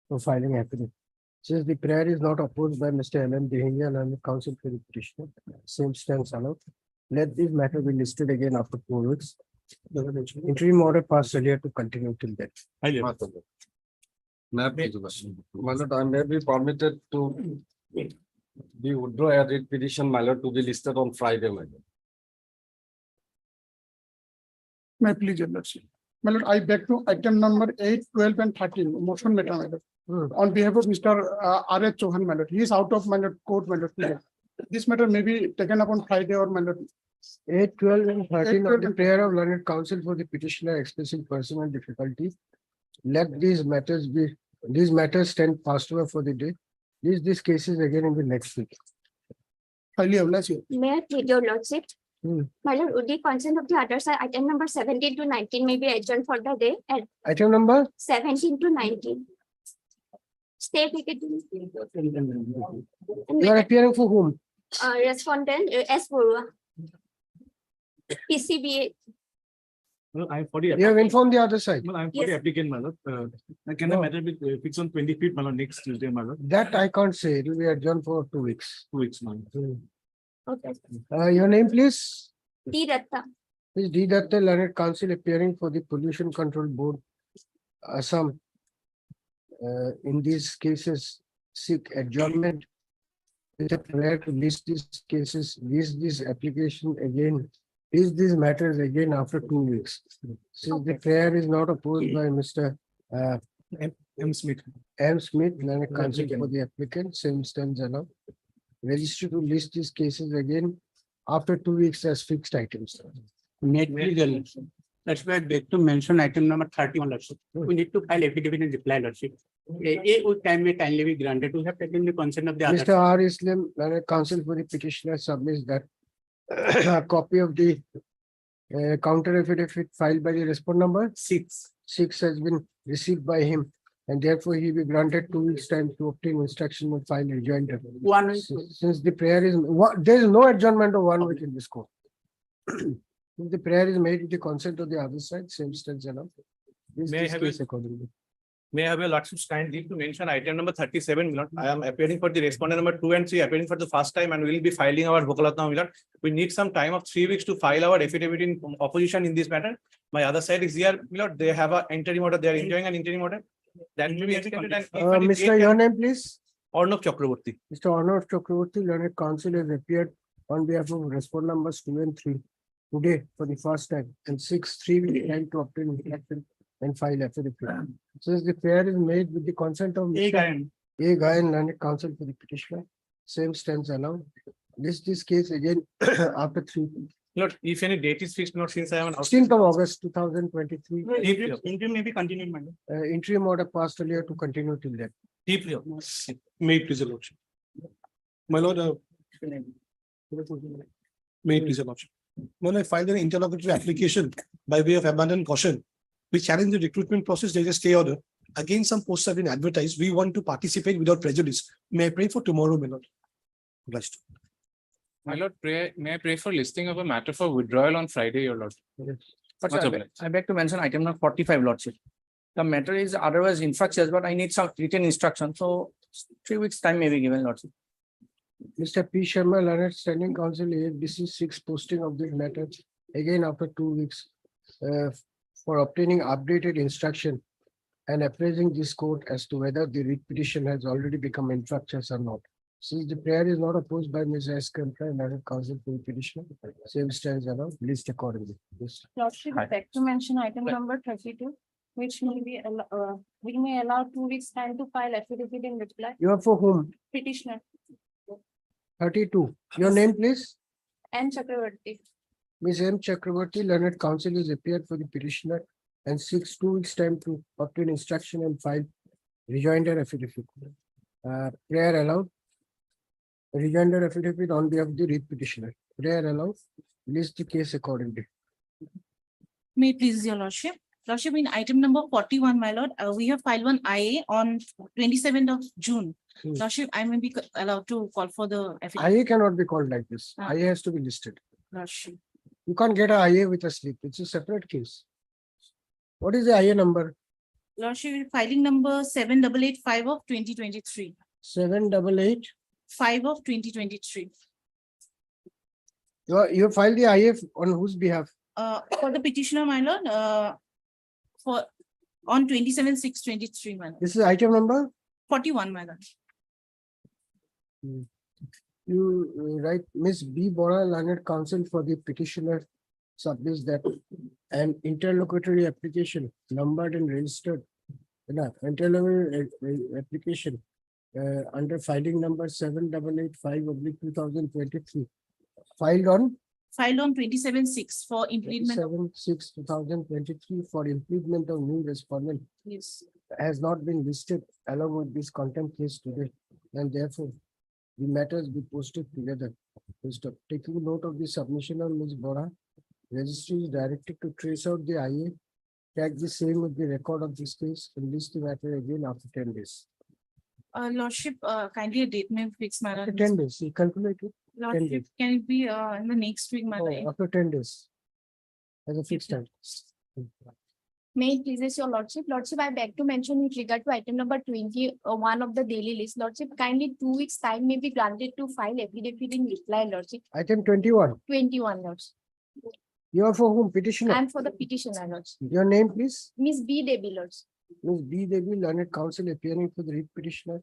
for filing affidavit. Since the prayer is not opposed by Mr. L.M. Dehinja and the counsel for the petitioner, same stands allowed. Let this matter be listed again after 4 weeks. Interim order passed earlier to continue till then. My lord, I may be permitted to withdraw a writ petition, my lord, to be listed on Friday, my lord. May I please, your lordship. My lord, I beg to item number 8, 12, and 13, motion matter, my lord. On behalf of Mr. R.H. Chauhan, my lord. He is out of my lord court, my lord. This matter may be taken up on Friday or my lord. 8, 12, and 13 8, 12, of the prayer of learned counsel for the petitioner expressing personal difficulty. Let these matters stand passed over for the day. These cases again in the next week. Highly obliged, your May I plead your lordship? Hmm. My lord, would the consent of the other side, item number 17 to 19 may be adjourned for the day and Item number? 17 to 19. Stay ticketing. You are appearing for whom? Respondent S. Borua. PCBA. Well, I'm for the You have informed the other side. well, I'm for the Yes. applicant, my lord. Can the No. matter be fixed on 25th, my lord, next Tuesday, my lord? That I can't say. It will be adjourned for 2 weeks. 2 weeks, my lord. Okay. Your name, please? D. Datta. Is D. Datta, learned counsel appearing for the Pollution Control Board, Assam. In these cases, seek adjournment with a prayer to list these cases, list this application again, list these matters again after 2 weeks. Since the prayer is not opposed by Mr. M. Smith. M. Smith, learned counsel for the applicant, same stands allowed. Register to list these cases again after 2 weeks as fixed items. That's why I beg to mention item number 31, lordship. We need to file affidavit and reply, lordship. Would time may kindly be granted to have taken the consent of the other. Mr. R. Islam, learned counsel for the petitioner submits that a copy of the counter affidavit filed by the respondent number 6 has been received by him, and therefore he will be granted 2 weeks time to obtain instruction and file rejoinder. 1 week. Since the prayer is, there is no adjournment of 1 week in this court. If the prayer is made with the consent of the other side, same stands allowed. May I This have case accordingly. May I have your lordship's kind leave to mention item number 37, my lord. I am appearing for the respondent number 2 and 3, appearing for the first time, and we will be filing our Vokalatna, my lord. We need some time of 3 weeks to file our affidavit in opposition in this matter. My other side is here, my lord. They have an interim order. They are enjoying an interim order. That will be extended. And Mr. Your name, please? Arnav Chakraborty. Mr. Arnav Chakraborty, learned counsel has appeared on behalf of respondent numbers 2 and 3 today for the first time, and 6, 3 will time to obtain instruction and file affidavit. Since the prayer is made with the consent of Mr. A. Gayan, learned counsel for the petitioner, same stands allowed. This case again after 3. Lord, if any date is fixed, not since I am an 16th of August 2023. Interim may be continued, madam. Interim order passed earlier to continue till then. deeply. May it please, your lordship. My lord, may it please, your lordship. When I filed an interlocutory application by way of abandoned caution, we challenge the recruitment process, there is a stay order. Again, some posts have been advertised. We want to participate without prejudice. May I pray for tomorrow, my lord? Obliged. My lord, may I pray for listing of a matter for withdrawal on Friday, your lord? But Much I obliged. I beg to mention item number 45, lordship. The matter is otherwise infructuous, but I need some written instruction. So 3 weeks time may be given, lordship. Mr. P. Sharma, learned standing counsel, AFDC 6 posting of this matter again after 2 weeks for obtaining updated instruction and appraising this court as to whether the writ petition has already become infructuous or not. Since the prayer is not opposed by Ms. S. Kempra, learned counsel for the petitioner, same stands allowed, list accordingly. Yes. Lordship, I beg to mention item number 32, which may be, we may allow 2 weeks time to file affidavit in reply. You are for whom? Petitioner 32. Your name, please? and Chakravarti. Ms. M. Chakravarti, learned counsel has appeared for the petitioner and seeks 2 weeks time to obtain instruction and file rejoinder affidavit. Prayer allowed. Rejoinder affidavit on behalf of the writ petitioner. Prayer allowed. List the case accordingly. May it please your lordship. Lordship, in item number 41, my lord, we have filed one IA on 27th of June. Lordship, I may be allowed to call for the affidavit. IA cannot be called like this. Ah. IA has to be listed. Lordship. You can't get a IA with a slip. It's a separate case. What is the IA number? Lordship, filing number 7885 of 2023. 788. 5 of 2023. You filed the IF on whose behalf? For the petitioner, my lord, for on 27/6/23, my lord. This is item number? 41, my lord. You write Miss B. Bora, learned counsel for the petitioner, submits that an interlocutory application numbered and registered. Interlocutory application under filing number 7885/2023. Filed on Filed on 27/6 for implement. 7/6/2023 for improvement of new respondent Yes. has not been listed along with this contempt case today, and therefore the matters be posted together. Mr. Taking note of the submission of Ms. Bora, registry is directed to trace out the IA, tag the same with the record of this case, and list the matter again after 10 days. Lordship, kindly a date may fix, my After lord. 10 days, you calculate it. Lordship, days. can it be in the next week, my Oh, lord? after 10 days. As a fixed time. May it pleases your lordship. Lordship, I beg to mention with regard to item number 21 of the daily list. Lordship, kindly 2 weeks time may be granted to file affidavit in reply, lordship. Item 21. 21, lordship. You are for whom? Petitioner. And for the petitioner, lordship. Your name, please. Miss B. Devi, lordship. Ms. B. Devi, learned counsel appearing for the writ petitioner,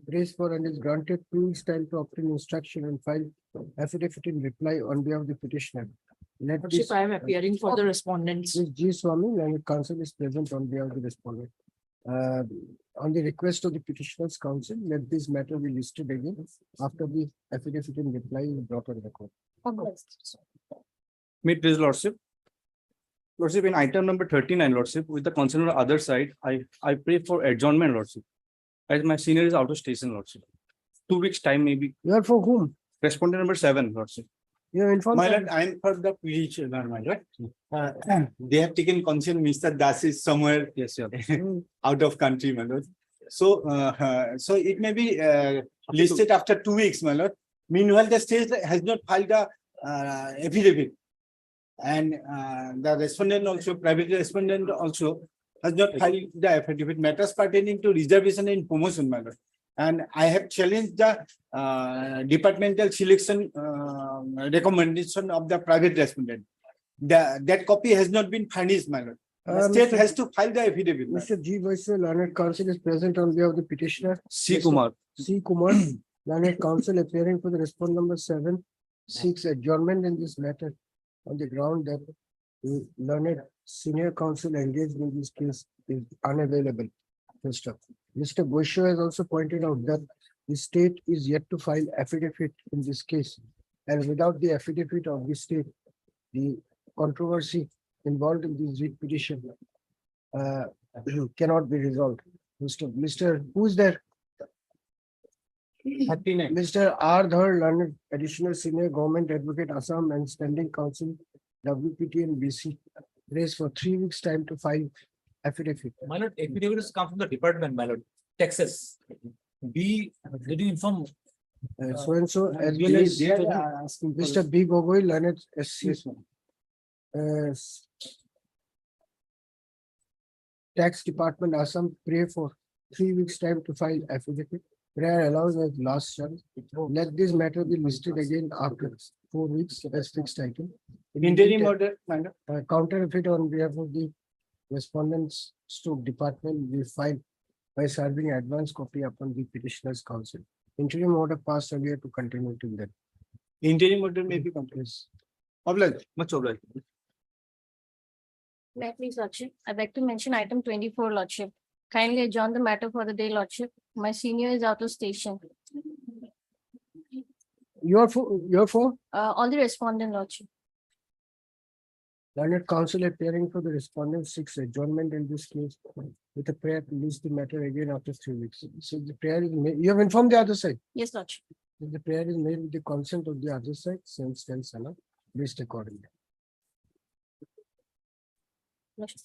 raised for and is granted 2 weeks time to obtain instruction and file affidavit in reply on behalf of the petitioner. Let Lordship, this, I am appearing for the respondents. Ms. G. Swami, learned counsel is present on behalf of the respondent. On the request of the petitioner's counsel, let this matter be listed again after the affidavit in reply is brought on record. Meet please, lordship. Lordship, in item number 39, lordship, with the concern on the other side, I pray for adjournment, lordship. As my senior is out of station, lordship. 2 weeks time maybe. You are for whom? Respondent number 7, lordship. You are informed. My lord, I am for the petitioner, my lord. They have taken consent, Mr. Das is somewhere Yes, yeah. out of country, my lord. So, so it may be listed after 2 weeks, my lord. Meanwhile, the state has not filed a affidavit. And the respondent also, private respondent also has not filed the affidavit matters pertaining to reservation and promotion, my lord. And I have challenged the departmental selection recommendation of the private respondent. That copy has not been furnished, my lord. The state Mr. has to file the affidavit. my lord. Mr. G. Vaisya, learned counsel is present on behalf of the petitioner. C. Kumar. C. Kumar, learned counsel appearing for the respondent number 7, seeks adjournment in this matter on the ground that the learned senior counsel engaged in this case is unavailable. First up, Mr. Vaisya has also pointed out that the state is yet to file affidavit in this case, and without the affidavit of the state, the controversy involved in this writ petition cannot be resolved. Mr. Who is there? 39. Mr. R. Dhar, learned additional senior government advocate Assam and standing counsel WPT and BC, raised for 3 weeks time to file affidavit. My lord, affidavit has come from the department, my lord, Texas. Did you inform? So and so as well as They are asking for- Mr. B. Gogoi, learned SC. Tax Department Assam, pray for 3 weeks time to file affidavit. Prayer allows as last chance. Let this matter be listed again after 4 weeks as fixed item. In the Interim meantime, order, my lord. counter affidavit on behalf of the respondents stroke department will file by serving advance copy upon the petitioner's counsel. Interim order passed earlier to continue till then. Interim order may be complete. Yes. Obliged. Much obliged. May I please, lordship? I'd like to mention item 24, lordship. Kindly adjourn the matter for the day, lordship. My senior is out of station. You are for All the respondent, lordship. learned counsel appearing for the respondent seeks adjournment in this case with a prayer to list the matter again after 3 weeks. So the prayer is made, you have informed the other side. Yes, lordship. If the prayer is made with the consent of the other side, since stands allowed, list accordingly. Lordship.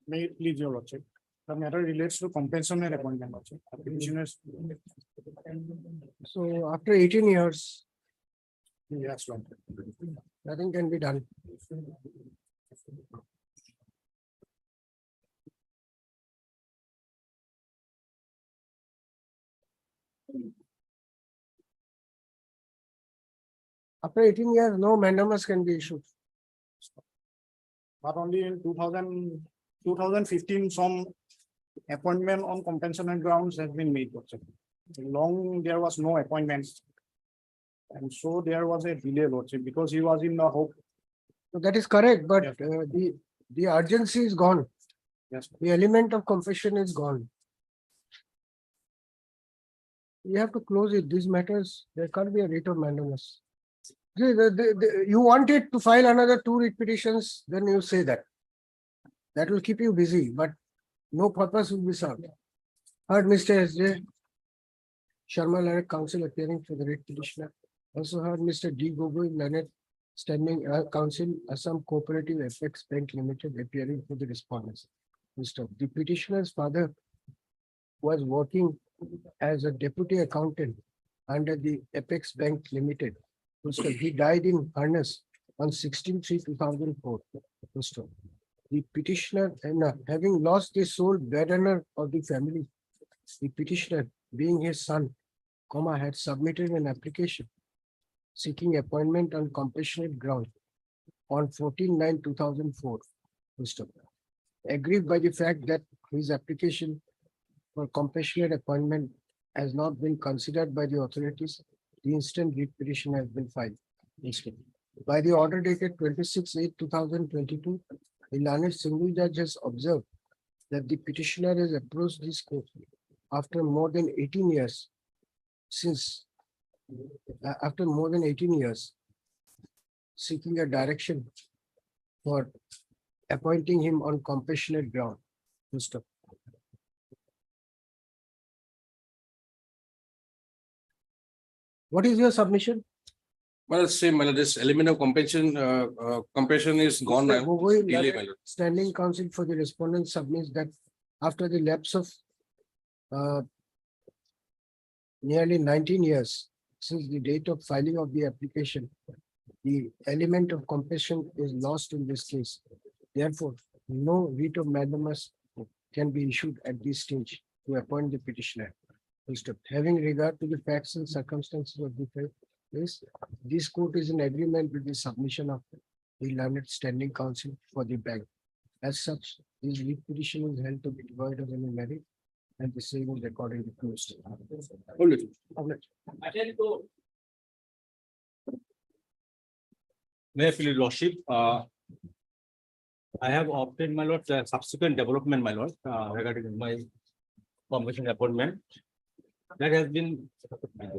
May it please your lordship. The matter relates to compensation and appointment, lordship. Petitioners. So after 18 years, Yes, Lord. Nothing can be done. After 18 years, no mandamus can be issued. But only in 2015, some appointment on compensation grounds has been made. Lordship. Long, there was no appointments. And so there was a delay, Lordship, because he was in the hope. So that is correct, but Yes. the urgency is gone. Yes. The element of confession is gone. You have to close it. These matters, there can't be a writ of mandamus. You wanted to file another 2 writ petitions, then you say that. That will keep you busy, but no purpose will be served. Heard Mr. S.J. Sharma, learned counsel appearing for the writ petitioner. Also heard Mr. D. Gogoi, learned standing counsel, Assam Cooperative FX Bank Limited, appearing for the respondents. The petitioner's father was working as a deputy accountant under the Apex Bank Limited. He died in harness on 16/3/2004. The petitioner, having lost the sole breadwinner of the family, the petitioner, being his son, had submitted an application seeking appointment on compassionate ground on 14/9/2004. Aggrieved by the fact that his application for compassionate appointment has not been considered by the authorities, the instant writ petition has been filed. By the order dated 26/8/2022, the learned single judge has observed that the petitioner has approached this court after more than 18 years seeking a direction for appointing him on compassionate ground. What is your submission? Well, same, well, this element of compassion is gone. Mr. Gogoi, Delay, learned my lord. standing counsel for the respondent submits that after the lapse of nearly 19 years since the date of filing of the application, the element of compassion is lost in this case. Therefore, no writ of mandamus can be issued at this stage to appoint the petitioner. Having regard to the facts and circumstances of the case, this court is in agreement with the submission of the learned standing counsel for the bank. As such, this writ petition is held to be devoid of any merit, and the same is accordingly closed. Hold it. May I please your lordship, I have obtained, my lord, subsequent development, my lord, regarding my compassion appointment. That has been, my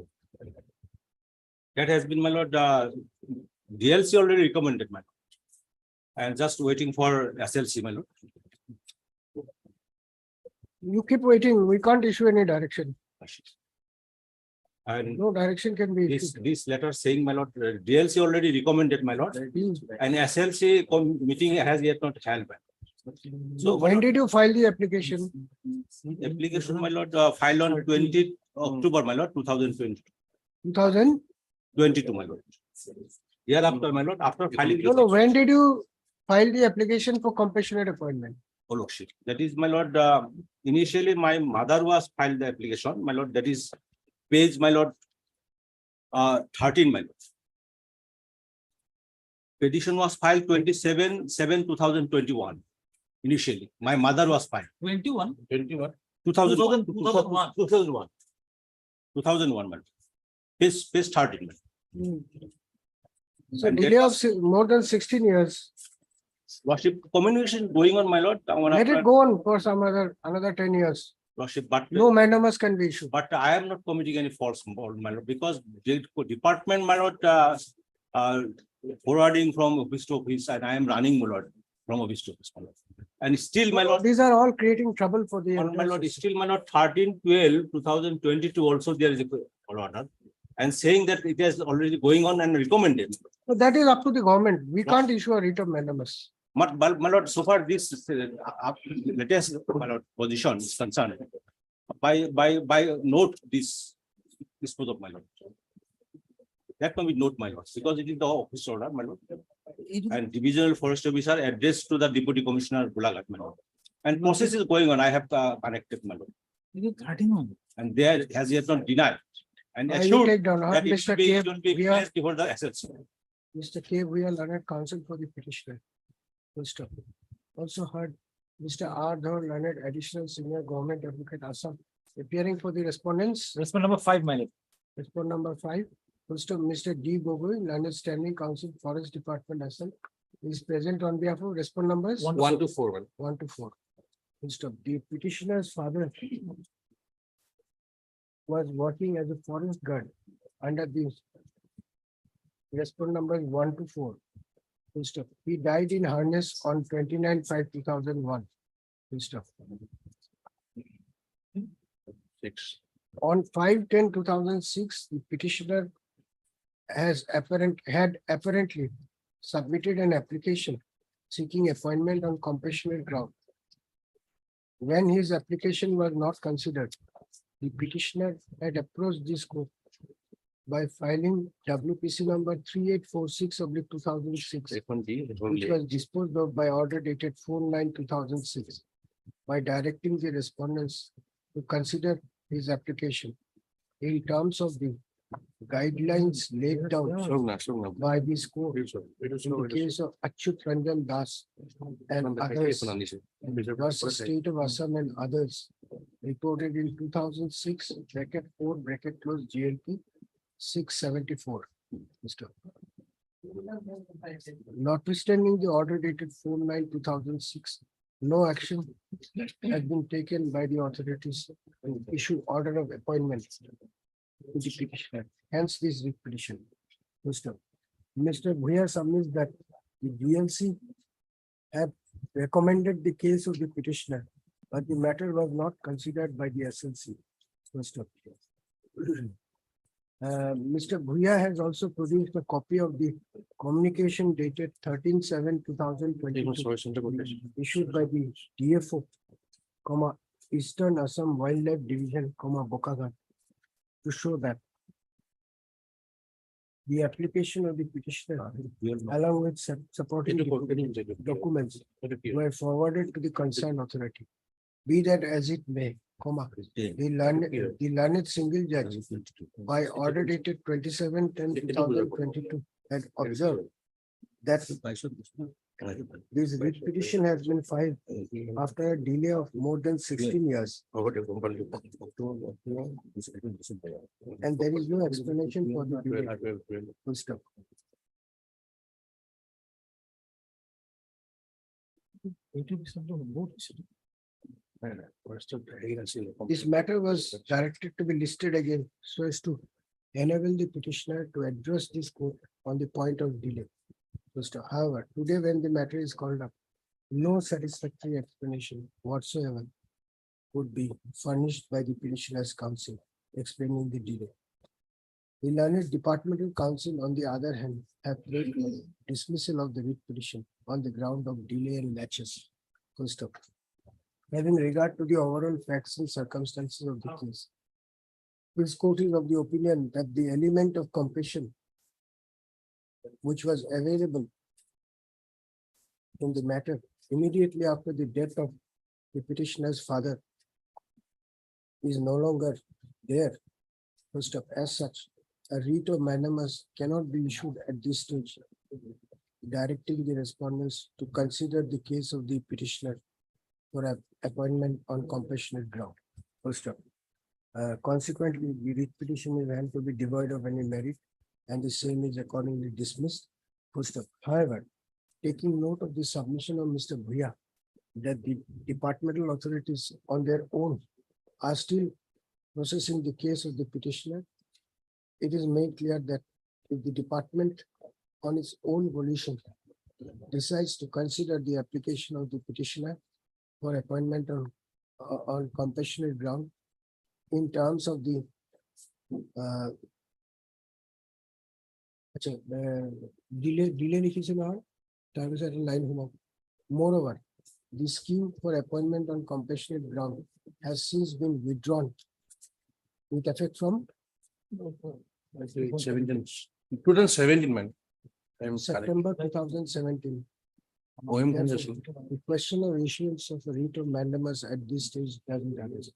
lord, DLC already recommended, my lord. I am just waiting for SLC, my lord. You keep waiting. We can't issue any direction. And No direction can be issued. this letter saying, my lord, DLC already recommended, my lord, and SLC meeting has yet not held. So when did you file the application? Application, my lord, filed on 20th October, my lord, 2020. 2022, My lord. Year after, my lord, after filing. No, when did you file the application for compassionate appointment? Oh, lordship. That is, my lord, initially my mother was filed the application, my lord, that is page, my lord, 13, my lord. Petition was filed 27/7/2021. Initially, my mother was filed. 21. 2001. 2001. 2001, my lord. Page 13. So And delay that of more than 16 years. Lordship, communication going on, my lord. Let it go on for some another 10 years. Lordship, but No mandamus can be issued. but I am not committing any false, my lord, because the department, my lord, forwarding from office to office, and I am running, my lord, from office to office, my lord. And still, my lord, These are all creating trouble for the. my lord, still, my lord, 13/12/2022 also there is a order. And saying that it is already going on and recommended. So that is up to the government. We can't issue a writ of mandamus. My lord, so far this latest, my lord, position is concerned. By note this dispose of, my lord. That can be note, my lords, because it is the office order, my lord. And divisional forest officer addressed to the deputy commissioner Gulagat, my lord. And process is going on. I have connected, my lord. It is 31. And there has yet not denied. And I will assured take down that it Mr. will be, K. it will be We are, placed before the assets. Mr. K. We are learned counsel for the petitioner. Full stop. Also heard Mr. R. Dhar, learned additional senior government advocate Assam, appearing for the respondents. Respond number 5, my lord. Respond number 5. Full stop. Mr. D. Gogoi, learned standing counsel, Forest Department Assam, is present on behalf of respond numbers 1 to 4, 1 to 4. Full stop. The petitioner's father was working as a forest guard under the respond numbers 1 to 4. Full stop. He died in harness on 29/5/2001. Full stop. 6. On 5/10/2006, the petitioner had apparently submitted an application seeking appointment on compassionate ground. When his application was not considered, the petitioner had approached this court by filing WPC number 3846/2006, which was disposed of by order dated 4/9/2006, by directing the respondents to consider his application in terms of the guidelines laid down by this court in the case of Achyut Ranjan Das and others versus State of Assam and others, reported in 2006, bracket 4, bracket close, GLP 674. Mr. Notwithstanding the order dated 4/9/2006, no action has been taken by the authorities to issue order of appointment to the petitioner. Hence this writ petition. Mr. Bhuya submits that the GLC have recommended the case of the petitioner, but the matter was not considered by the SLC. Mr. Mr. Bhuya has also produced a copy of the communication dated 13/7/2022 issued by the DFO, Eastern Assam Wildlife Division, Bokagat, to show that the application of the petitioner along with supporting documents were forwarded to the concerned authority. Be that as it may, the learned single judge by order dated 27/10/2022 had observed that this writ petition has been filed after a delay of more than 16 years, and there is no explanation for the delay. Full stop. This matter was directed to be listed again so as to enable the petitioner to address this court on the point of delay. However, today when the matter is called up, no satisfactory explanation whatsoever could be furnished by the petitioner's counsel explaining the delay. The learned departmental counsel, on the other hand, have prayed for dismissal of the writ petition on the ground of delay and laches. Full stop. Having regard to the overall facts and circumstances of the case, this court is of the opinion that the element of compassion which was available in the matter immediately after the death of the petitioner's father is no longer there. First up, as such, a writ of mandamus cannot be issued at this stage, directing the respondents to consider the case of the petitioner for appointment on compassionate ground. First up. Consequently, the writ petition is held to be devoid of any merit, and the same is accordingly dismissed. First up. However, taking note of the submission of Mr. Bhuya, that the departmental authorities on their own are still processing the case of the petitioner, it is made clear that if the department on its own volition decides to consider the application of the petitioner for appointment on compassionate ground in terms of the delay likhise na terms at line huma. Moreover, the scheme for appointment on compassionate ground has since been withdrawn with effect from 2017, man. I'm correct. September 2017. OM The question of issuance of a writ of mandamus at this stage doesn't arise.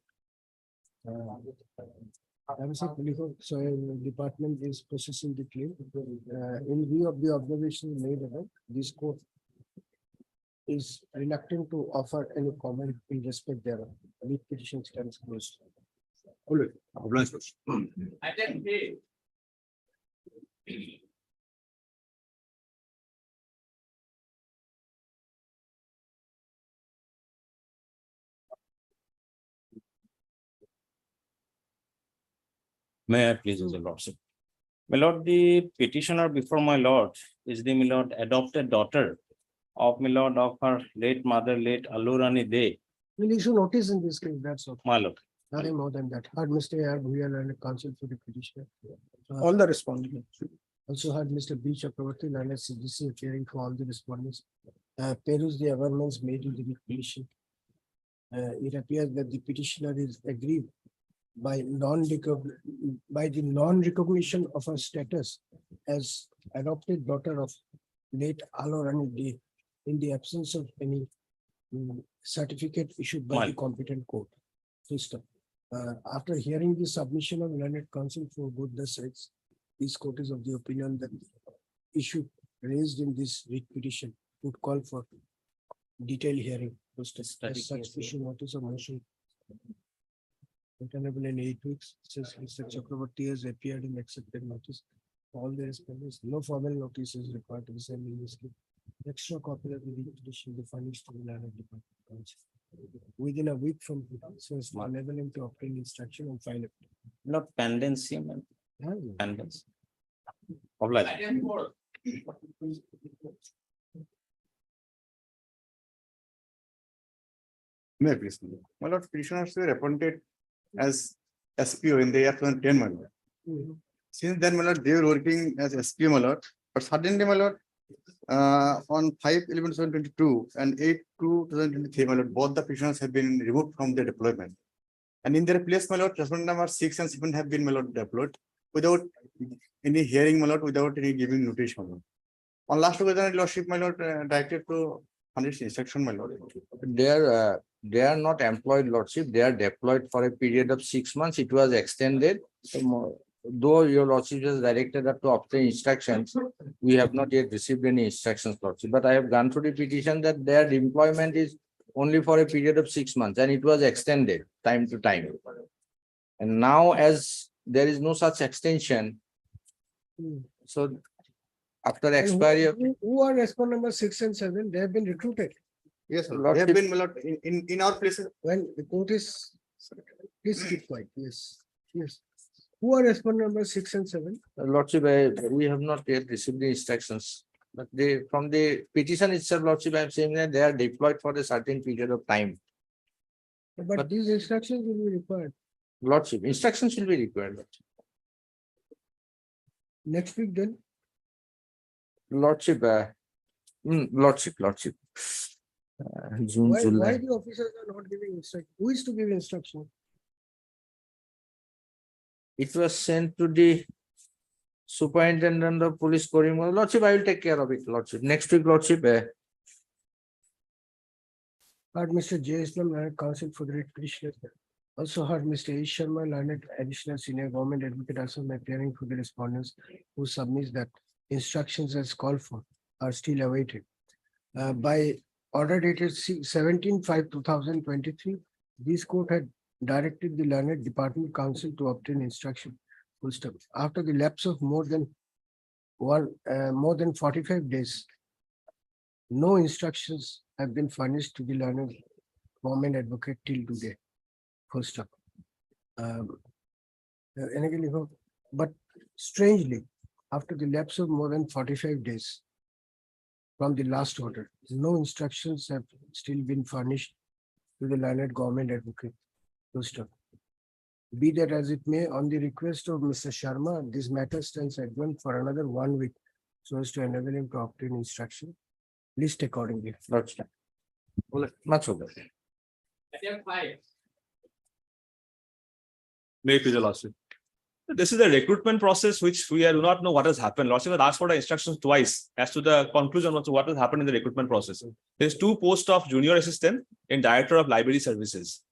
So department is processing the claim. In view of the observations made above, this court is reluctant to offer any comment in respect thereof. Lead petition stands closed. May I please, your lordship? My lord, the petitioner before my lord is the my lord adopted daughter of my lord of her late mother, late Alurani De, We'll issue notice in this case, that's all. my lord. Nothing more than that. Heard Mr. A.R. Bhuyal and counsel for the petitioner. All the respondents. Also heard Mr. B. Chakravarti and CDC appearing for all the respondents. Peruse the amendments made in the petition. It appears that the petitioner is aggrieved by the non-recognition of her status as adopted daughter of late Alorani D in the absence of any certificate issued by the Fine. competent court. System. After hearing the submission of learned counsel for both the sides, this court is of the opinion that the issue raised in this writ petition would call for detailed hearing. As such, issue notice of motion. Returnable in 8 weeks, since Mr. Chakravarti has appeared in accepted notice. All the respondents, no formal notice is required to be sent in this case. Extra copy of the writ petition be furnished to the learned department within a week from today, so as to enable him to obtain instruction and file it. Not pendency, man, Yeah, pendency. Obliged. May I please? My lord, petitioners were appointed as SPO in the year 2010, my lord. Since then, my lord, they were working as SPO, my lord, but suddenly, my lord, on 5/11/2022 and 8/2/2023, my lord, both the petitioners have been removed from their deployment. And in their place, my lord, respondent number 6 and 7 have been, my lord, deployed without any hearing, my lord, without any giving notice, my lord. On last occasion, lordship, my lord, directed to punish instruction, my lord. They are not employed, lordship. They are deployed for a period of 6 months. It was extended. Though your lordship has directed us to obtain instructions, we have not yet received any instructions, lordship. But I have gone through the petition that their employment is only for a period of 6 months, and it was extended time to time. And now, as there is no such extension, so after expiry of Who are respondent number 6 and 7? They have been recruited. Yes, sir. They have been, my lord, in our places. When the court is, please keep quiet, yes, yes. Who are respondent number 6 and 7? lordship, we have not yet received the instructions. But they, from the petition itself, lordship, I am saying that they are deployed for a certain period of time. But these instructions will be required. Lordship, instructions will be required, lordship. Next week then, Lordship, lordship. June, why July. the officers are not giving instruction? Who is to give instruction? It was sent to the superintendent of police, Korean. Lordship, I will take care of it, lordship. Next week, lordship. Heard Mr. J. Islam, learned counsel for the writ petitioner. Also heard Mr. A. Sharma, learned additional senior government advocate, also appearing for the respondents who submits that instructions as called for are still awaited. By order dated 17/5/2023, this court had directed the learned department counsel to obtain instruction. Full stop. After the lapse of more than 45 days, no instructions have been furnished to the learned government advocate till today. Full stop. But strangely, after the lapse of more than 45 days from the last order, no instructions have still been furnished to the learned government advocate. Full stop. Be that as it may, on the request of Mr. Sharma, this matter stands adjourned for another 1 week so as to enable him to obtain instruction. List accordingly. Lordship. Much okay. May I please, your lordship? This is a recruitment process which we do not know what has happened. Lordship has asked for the instructions twice as to the conclusion of what has happened in the recruitment process. There's two posts of junior assistant and director of library services.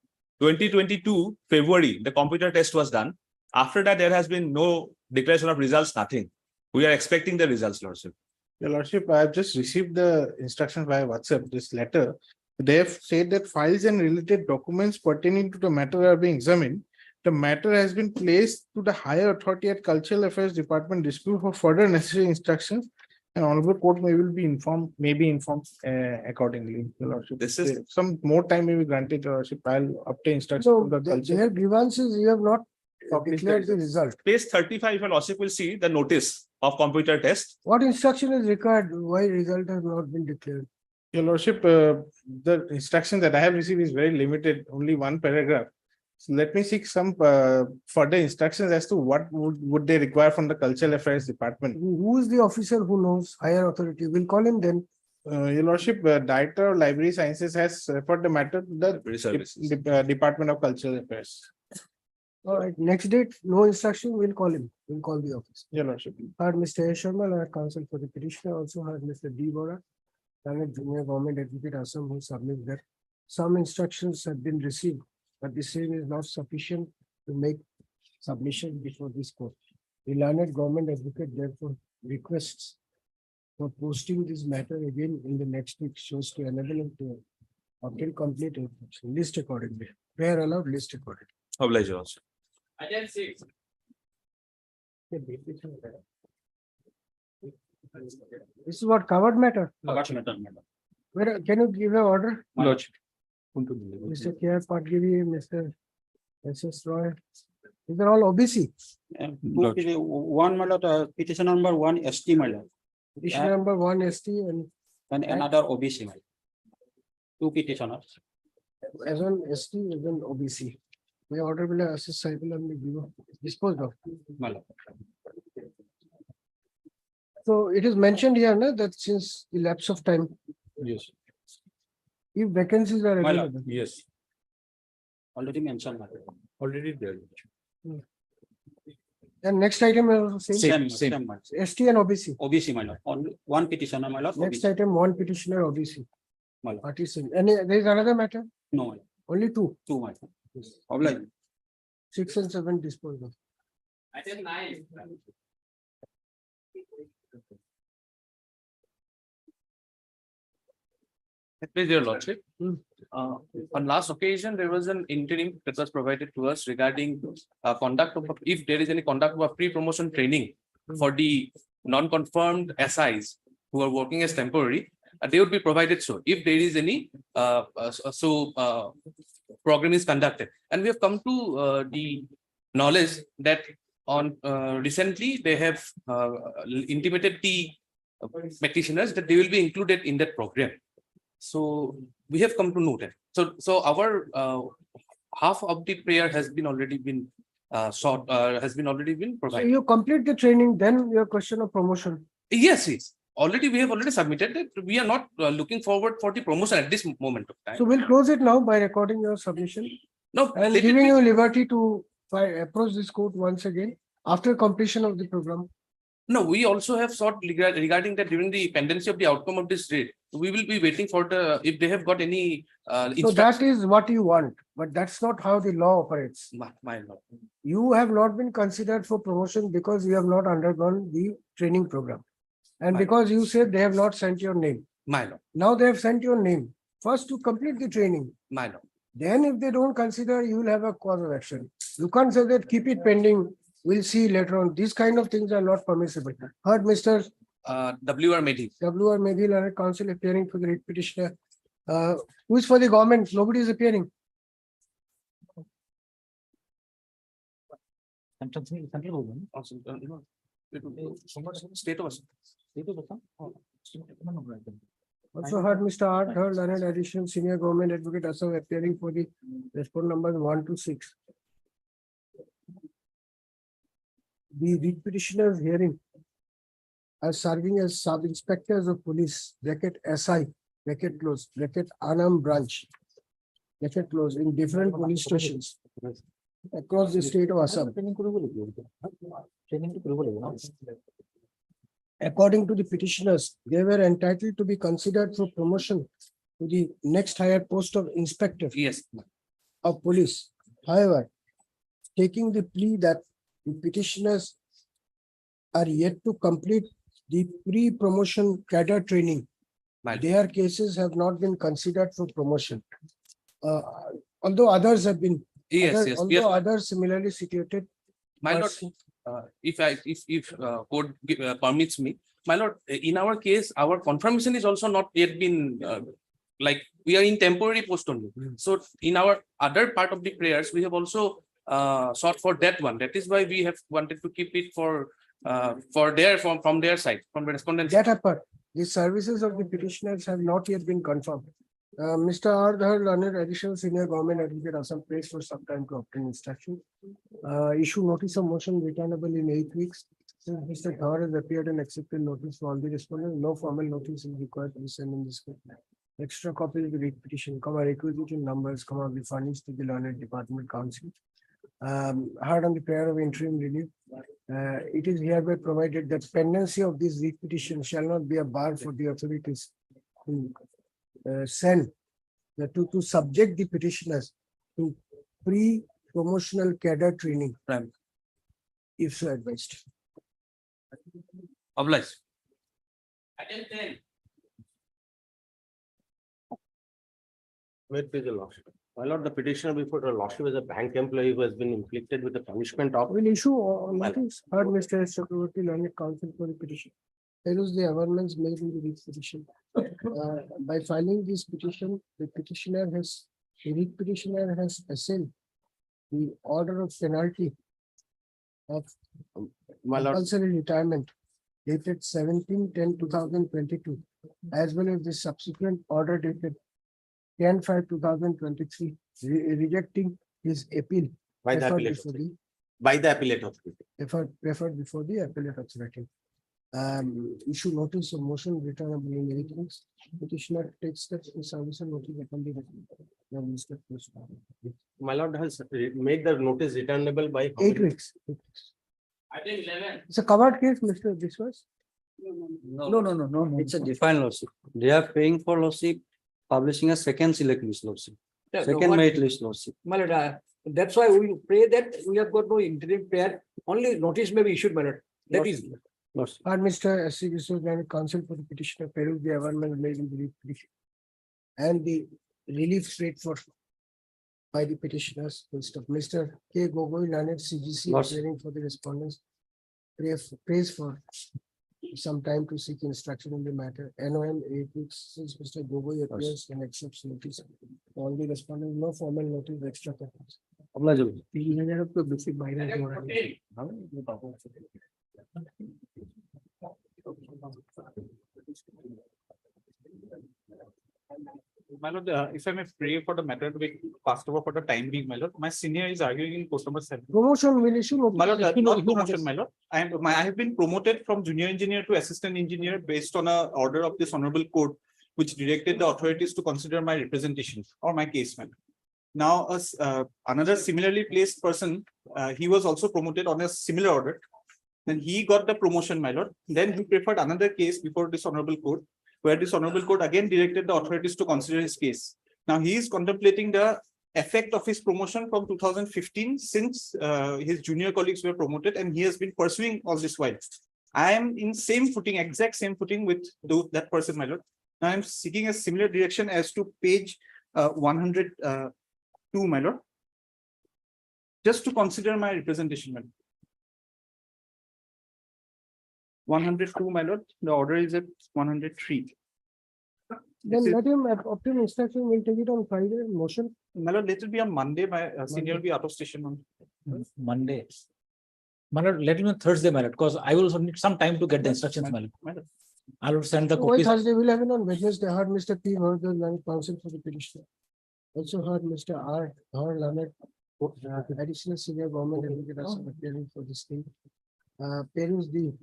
2022 February, the computer test was done. After that, there has been no declaration of results, nothing. We are expecting the results, Lordship. Your Lordship, I have just received the instructions via WhatsApp, this letter. They have said that files and related documents pertaining to the matter are being examined. The matter has been placed to the higher authority at Cultural Affairs Department dispute for further necessary instructions. And honorable court may be informed accordingly. Your Lordship. This is- Some more time may be granted, Your Lordship. I'll obtain instructions So from the culture. their grievances, you have not declared the result. Page 35, your Lordship will see the notice of computer test. What instruction is required? Why result has not been declared? Your Lordship, the instruction that I have received is very limited, only one paragraph. So let me seek some further instructions as to what would they require from the Cultural Affairs Department. Who is the officer who knows higher authority? We'll call him then. Your Lordship, Director of Library Sciences has referred the matter to the Library services. Department of Cultural Affairs. All right, next date, no instruction, we'll call him. We'll call the officer. Your Lordship. Heard Mr. A. Sharma, our counsel for the petitioner, also heard Mr. D. Bora, Learned Junior Government Advocate Assam, who submit that some instructions have been received, but the same is not sufficient to make submission before this court. The Learned Government Advocate therefore requests for posting this matter again in the next week, shows to enable him to obtain complete information. List accordingly. Prayer allowed, list accordingly. Oblige, Your Lordship. This is what covered matter. Where, can you give an order? Lordship. Mr. K. R. Patgiri, Mr. S. S. Roy. These are all OBC. One, my lord, petition number one ST, my lord, Petition number one ST and another OBC, my lord. Two petitioners. as on ST as on OBC. May order will assist cycle and be disposed of. My lord. So it is mentioned here na, that since the lapse of time, Yes. if vacancies are My lord, available. yes. Already mentioned, my lord. Already there. And next item is also same. Same, my lord. ST and OBC. OBC, my lord. Only one petitioner, my lord. Next OBC. item, one petitioner OBC. My lord. Party same. And there is another matter, No, my lord. only two, Two, my lord. Oblige. 6 and 7 disposed of. Please, your Lordship. Hmm. On last occasion, there was an interim that was provided to us regarding conduct of, if there is any conduct of a pre-promotion training for the non-confirmed SIs who are working as temporary, they would be provided so if there is any program is conducted. And we have come to the knowledge that on recently they have intimated the petitioners that they will be included in that program. So we have come to know that. So our half of the prayer has been already been has been already been So provided. you complete the training, then your question of promotion. Yes, yes. Already we have already submitted that. We are not looking forward for the promotion at this moment of time. So we'll close it now by recording your submission No, and let it giving be- you liberty to approach this court once again after completion of the program. No, we also have sought regarding that during the pendency of the outcome of this rate. We will be waiting for the, if they have got any So that is what you want, but that's not how the law operates. my lord. You have not been considered for promotion because you have not undergone the training program. And Right. because you said they have not sent your name. My lord, Now they have sent your name. First to complete the training. my lord. Then if they don't consider, you will have a cause of action. You can't say that keep it pending. We'll see later on. These kind of things are not permissible. Heard Mr. W.R. Medhi. W.R. Medhi, Learned Counsel appearing for the writ petitioner. Who is for the government? Nobody is appearing. State of. Also heard Mr. R. Third Learned Addition Senior Government Advocate Assam appearing for the respondent numbers 1 to 6. The writ petitioners hearing as serving as sub inspectors of police, bracket SI, bracket close, bracket Anam branch, bracket close in different police stations. across the state of Assam. According to the petitioners, they were entitled to be considered for promotion to the next higher post of inspector Yes, of police. However, taking the plea that the petitioners are yet to complete the pre-promotion cadre training, my lord. their cases have not been considered for promotion. Although others have been, Yes, yes, we although have, others similarly situated. my lord, if code permits me, my lord, in our case, our confirmation is also not yet been, like, we are in temporary post only. So in our other part of the prayers, we have also sought for that one. That is why we have wanted to keep it for their, from their side, from the respondent. That apart, the services of the petitioners have not yet been confirmed. Mr. R. Dhar, learned additional senior government advocate Assam pays for some time to obtain instruction. Issue notice of motion returnable in 8 weeks. Since Mr. Dhar has appeared and accepted notice for all the respondents, no formal notice is required to be sent in this case. Extra copies of the writ petition, requisition numbers, be furnished to the learned department council. Heard on the prayer of interim relief. It is hereby provided that pendency of this writ petition shall not be a bar for the authorities to send to subject the petitioners to pre-promotional cadre training. Right. If so advised. Obliged. Wait, please, Your Lordship. My lord, the petitioner before the lordship is a bank employee who has been inflicted with the punishment of. Will issue notice. Heard Mr. S. Chakraborty, learned counsel for the petition. There is the amendments made in the writ petition. By filing this petition, the writ petitioner has assailed the order of penalty of My lord, compulsory retirement dated 17/10/2022, as well as the subsequent order dated 10/5/2023, rejecting his appeal. by the referred appellate, before the- by the appellate authority. referred before the appellate authority. Issue notice of motion returnable in 8 weeks. Petitioner takes steps to service and notice upon the. My lord has made the notice returnable by. how 8 many- weeks. It's a covered case, Mr. Biswas. No. It's a defined lawsuit. They are paying for lawsuit, publishing a second select list lawsuit, second merit list lawsuit. My lord, that's why we pray that we have got no interim prayer, only notice may be issued, my lord. That is. And Mr. S.C. Biswas, counsel for the petitioner, peruse the amendment made in the writ petition. And the relief straight for by the petitioners, Mr. K. Gogoi, learned CGC, Lots. appearing for the respondents. Praise for some time to seek instruction in the matter. NOM 8 weeks since Mr. Gogoi appears and accepts notice. All the respondents, no formal notice, extra copies. Obliged. 300 of the basic minor. My lord, if I may pray for the matter to be passed over for the time being, my lord, my senior is arguing in court number 7. Promotion will issue. My lord, notice. not promotion, my lord. I have been promoted from junior engineer to assistant engineer based on a order of this honorable court, which directed the authorities to consider my representation or my case, my lord. Now, another similarly placed person, he was also promoted on a similar order. Then he got the promotion, my lord. Then he preferred another case before this honorable court, where this honorable court again directed the authorities to consider his case. Now he is contemplating the effect of his promotion from 2015, since his junior colleagues were promoted, and he has been pursuing all this while. I am in same footing, exact same footing with that person, my lord. Now I am seeking a similar direction as to page 102, my lord. Just to consider my representation, my lord. 102, my lord. The order is at 103. Then let him obtain instruction. We'll take it on Friday. Motion. My lord, let it be on Monday. My senior will be out of station on Monday. My lord, let me know Thursday, my lord, because I will also need some time to get the instructions, my lord. my lord. I will send the Why copies. Thursday? We'll have it on Wednesday. Heard Mr. P. Varadhan, learned counsel for the petitioner. Also heard Mr. R. Leonard, additional senior government advocate also appearing for this thing. Peruse the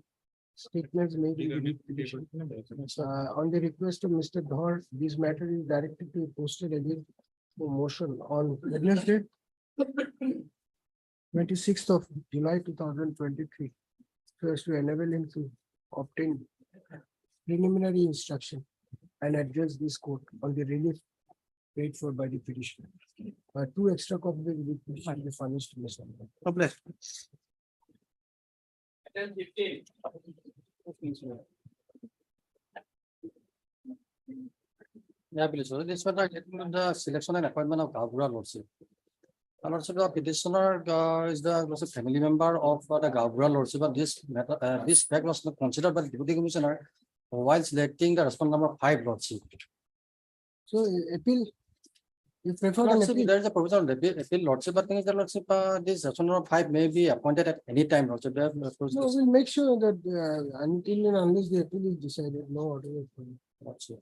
statements made in the writ petition. On the request of Mr. Dhar, this matter is directed to be posted again for motion on Wednesday. 26th of July 2023, so as to enable him to obtain preliminary instruction and address this court on the relief paid for by the petitioner. Two extra copies will be furnished to Mr. Yeah, please. So this was the selection and appointment of Gavura Lordship. And also the petitioner is the family member of the Gavura Lordship. But this matter, this fact was not considered by the Deputy Commissioner while selecting the respondent number 5 Lordship. So appeal, you prefer an Lordship, appeal? there is a provision of the appeal Lordship, but thing is the Lordship, this respondent number 5 may be appointed at any time. Lordship, No, we'll make sure that until and unless the appeal is decided, no order will follow. Lordship.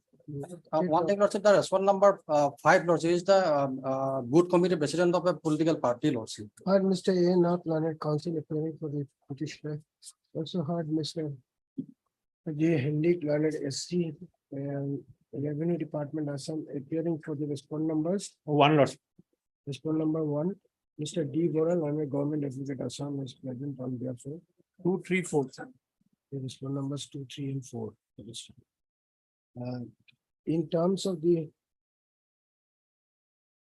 One thing, Lordship, the respondent number 5 Lordship is the good committee president of a political party, Lordship. Heard Mr. A. Nath, learned counsel appearing for the petitioner. Also heard Mr. J. Hendik, learned SC, Revenue Department Assam, appearing for the respondent numbers. One Lordship. Respondent number 1, Mr. D. Goral, learned Government Advocate Assam, is present on behalf of 2, 3, 4. the respondent numbers 2, 3, and 4. In terms of the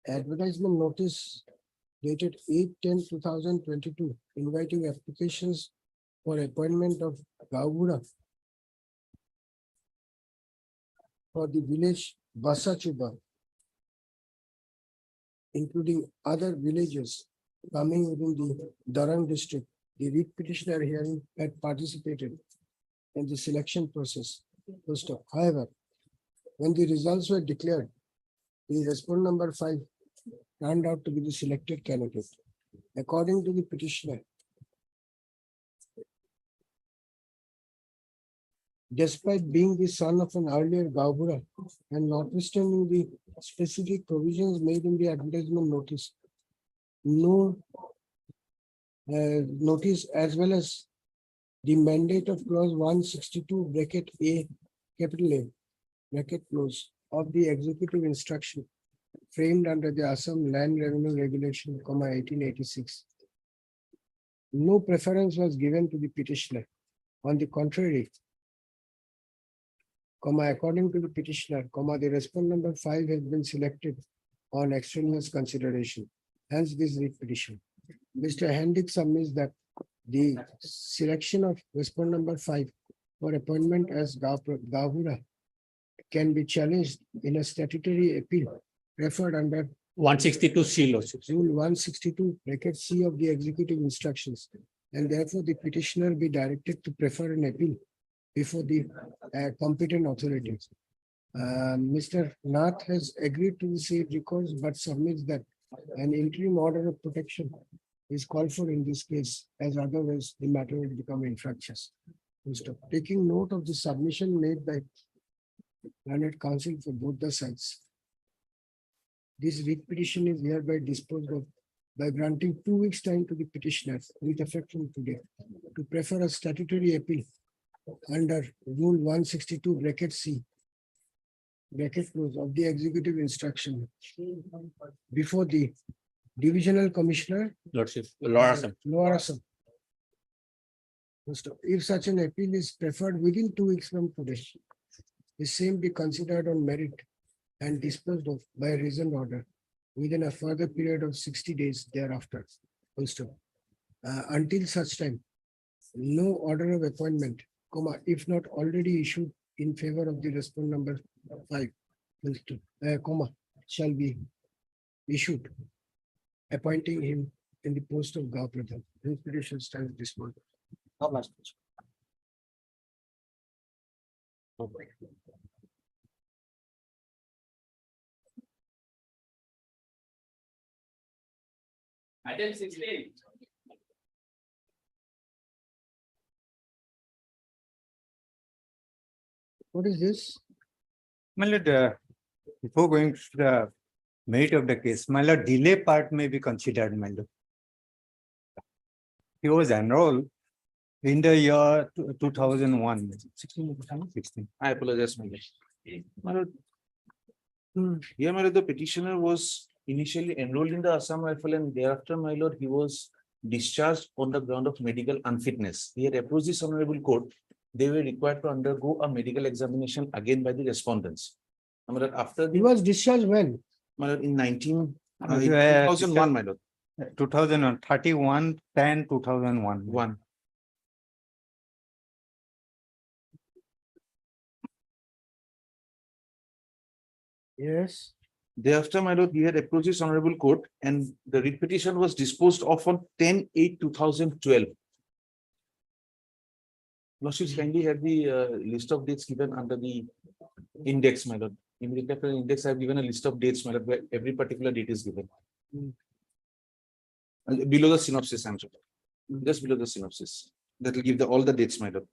advertisement notice dated 8/10/2022, inviting applications for appointment of Gavura for the village Basachuba, including other villages coming within the Durham district. The writ petitioner hearing had participated in the selection process. First of, however, when the results were declared, the respondent number 5 turned out to be the selected candidate. According to the petitioner, despite being the son of an earlier Gavura and notwithstanding the specific provisions made in the advertisement notice, no notice as well as the mandate of clause 162 bracket A, capital A, bracket close of the executive instruction framed under the Assam Land Revenue Regulation, 1886. No preference was given to the petitioner. On the contrary, according to the petitioner, the respondent number 5 has been selected on extraneous consideration. Hence this writ petition. Mr. Hendik submits that the selection of respondent number 5 for appointment as Gavura can be challenged in a statutory appeal referred under 162C Lordship. Rule 162 bracket C of the executive instructions, and therefore the petitioner be directed to prefer an appeal before the competent authorities. Mr. Nath has agreed to the said recourse but submits that an interim order of protection is called for in this case, as otherwise the matter will become infractious. Taking note of the submission made by learned counsel for both the sides, this writ petition is hereby disposed of by granting 2 weeks time to the petitioner with effect from today to prefer a statutory appeal under Rule 162 bracket C bracket close of the executive instruction before the Divisional Commissioner, Lordship, Lower Assam. Lower Assam. If such an appeal is preferred within 2 weeks from today, the same be considered on merit and disposed of by reasoned order within a further period of 60 days thereafter. Until such time, no order of appointment, if not already issued in favor of the respondent number 5, shall be issued, appointing him in the post of Gav Pradhan. His petition stands disposed of. Item 16. What is this? My lord, before going to the merit of the case, my lord, delay part may be considered, my lord. He was enrolled in the year 2001. 16. I apologize, my lord. My lord, here, my lord, the petitioner was initially enrolled in the Assam Rifle and thereafter, my lord, he was discharged on the ground of medical unfitness. We had approached this honorable court. They were required to undergo a medical examination again by the respondents. My lord, after He the, was discharged when? my lord, in 2001, my lord, 2001, 31/10/2001. one. Yes. Thereafter, my lord, we had approached this honorable court and the writ petition was disposed of on 10/8/2012. Lordships kindly have the list of dates given under the index, my lord. Immediately after the index, I have given a list of dates, my lord, where every particular date is given. Below the synopsis, I'm sorry. Just below the synopsis. That will give the all the dates, my lord.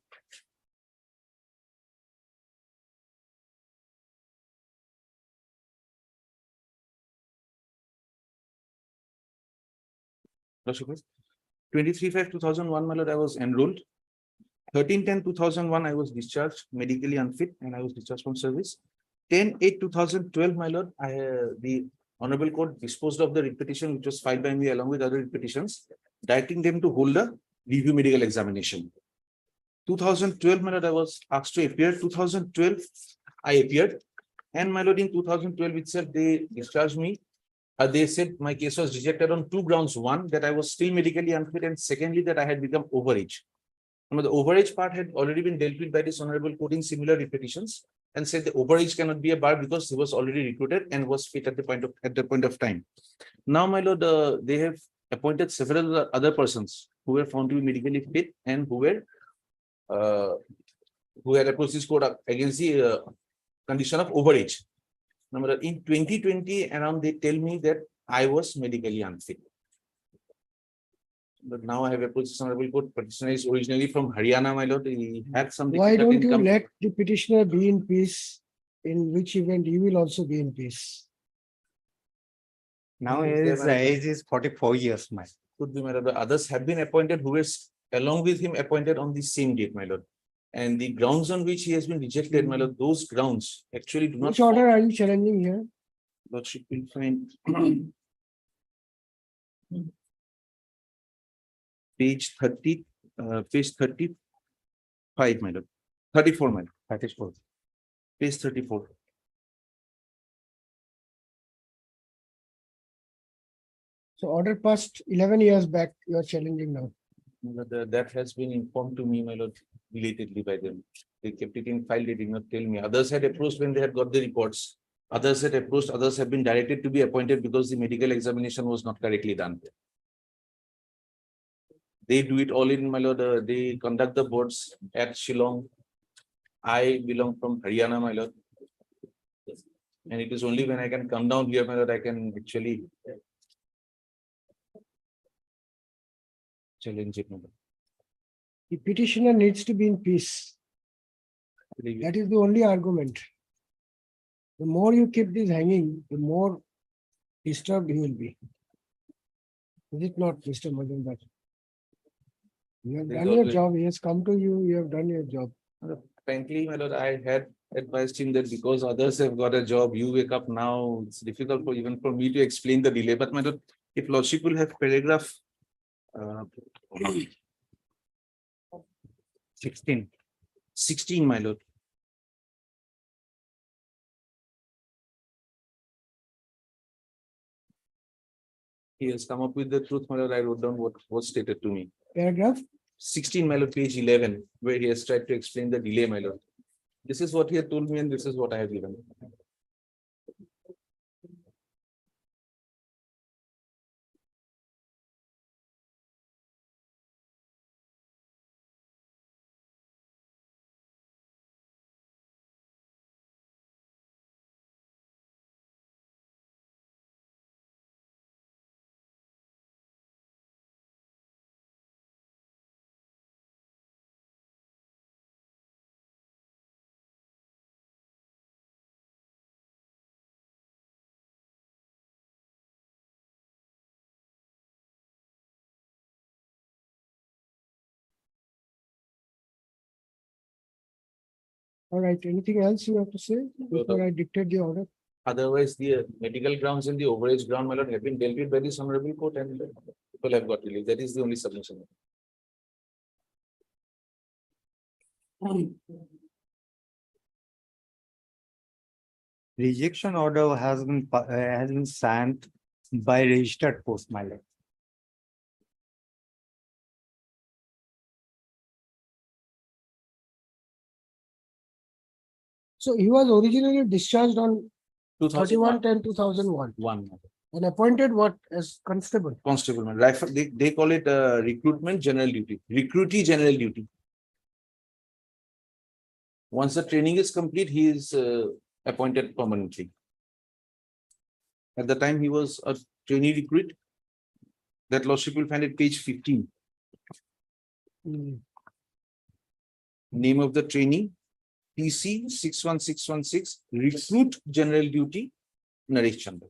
Lordship, 23/5/2001, my lord, I was enrolled. 13/10/2001, I was discharged, medically unfit, and I was discharged from service. 10/8/2012, my lord, the honorable court disposed of the writ petition which was filed by me along with other writ petitions, directing them to hold a review medical examination. 2012, my lord, I was asked to appear. 2012, I appeared, and my lord, in 2012 itself, they discharged me. They said my case was rejected on two grounds: one, that I was still medically unfit, and secondly, that I had become overage. The overage part had already been dealt with by this honorable court in similar repetitions, and said the overage cannot be a bar because he was already recruited and was fit at the point of time. Now, my lord, they have appointed several other persons who were found to be medically fit and who had approached this court against the condition of overage. Number in 2020 around, they tell me that I was medically unfit. But now I have approached this honorable court. Petitioner is originally from Haryana, my lord. He had some Why difficult don't you income. let the petitioner be in peace? In which event he will also be in peace? Now Is there, his my lord? age is 44 years, my. Could be, my lord. The others have been appointed who is along with him appointed on the same date, my lord. And the grounds on which he has been rejected, my lord, those grounds actually do not. Which order are you challenging here? Lordship will find page 30, page 35, my lord. 34, my lord. 34. Page 34. So order passed 11 years back, you are challenging now. That has been informed to me, my lord, belatedly by them. They kept it in file, they did not tell me. Others had approached when they had got the reports. Others had approached, others have been directed to be appointed because the medical examination was not correctly done. They do it all in, my lord. They conduct the boards at Shillong. I belong from Haryana, my lord. And it is only when I can come down here, my lord, I can actually challenge it, my lord. The petitioner needs to be in peace. That is the only argument. The more you keep this hanging, the more disturbed he will be. Is it not, Mr. Majumdar? You have There's done your always- job. He has come to you. You have done your job. Frankly, my lord, I had advised him that because others have got a job, you wake up now, it's difficult for even for me to explain the delay. But my lord, if lordship will have paragraph 16. 16, my lord. He has come up with the truth, my lord. I wrote down what was stated to me. Paragraph 16, my lord, page 11, where he has tried to explain the delay, my lord. This is what he had told me and this is what I have given. All right. Anything else you have to say before I dictate the order? Otherwise, the medical grounds and the overage ground, my lord, have been dealt with by this honorable court and People have got relief. That is the only submission. Rejection order has been sent by registered post, my lord. So he was originally discharged on 2001. 31/10/2001 One. and appointed what as constable. Constable, man. They call it recruitment general duty, recruitee general duty. Once the training is complete, he is appointed permanently. At the time, he was a trainee recruit. That lordship will find it page 15. Name of the trainee, PC 61616, recruit general duty, Naresh Chandra.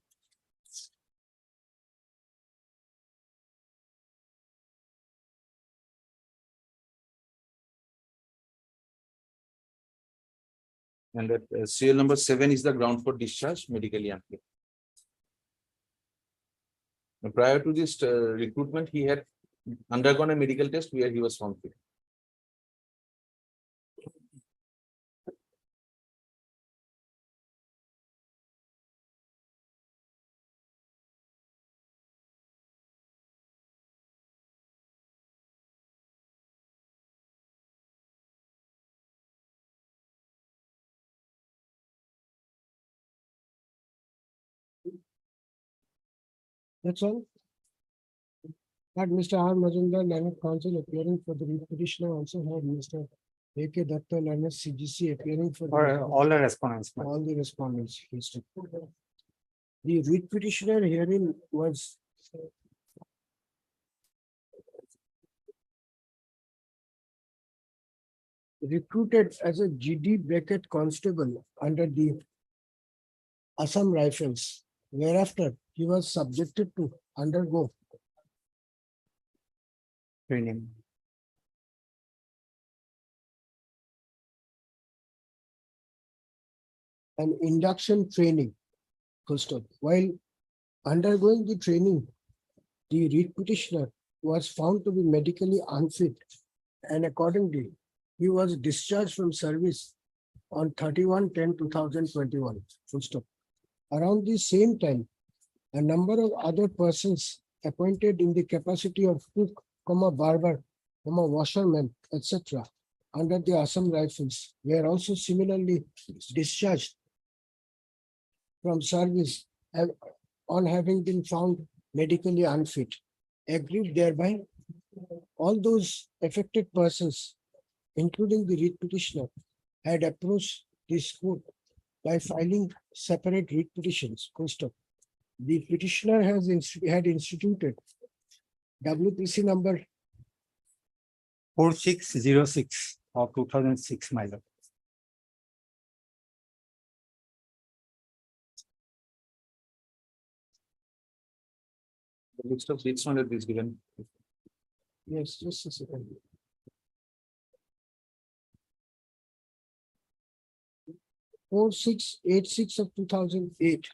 And that serial number 7 is the ground for discharge, medically unfit. Prior to this recruitment, he had undergone a medical test where he was found fit. That's all. But Mr. R. Majumdar, Learned Counsel appearing for the petitioner also had Mr. A.K. Datta, Learned CGC appearing for All the respondents. my lord. all the respondents. The writ petitioner hearing was recruited as a GD bracket constable under the Assam Rifles. Whereafter, he was subjected to undergo Training. an induction training. First of, while undergoing the training, the writ petitioner was found to be medically unfit, and accordingly, he was discharged from service on 31/10/2021. Full stop. Around the same time, a number of other persons appointed in the capacity of cook, barber, washerman, etc., under the Assam Rifles were also similarly discharged from service on having been found medically unfit. Agreed thereby, all those affected persons, including the writ petitioner, had approached this court by filing separate writ petitions. Full stop. The petitioner had instituted WPC number 4606 of 2006, my lord. The list of writs under this given. Yes, just a second. Four six eight six of 2008.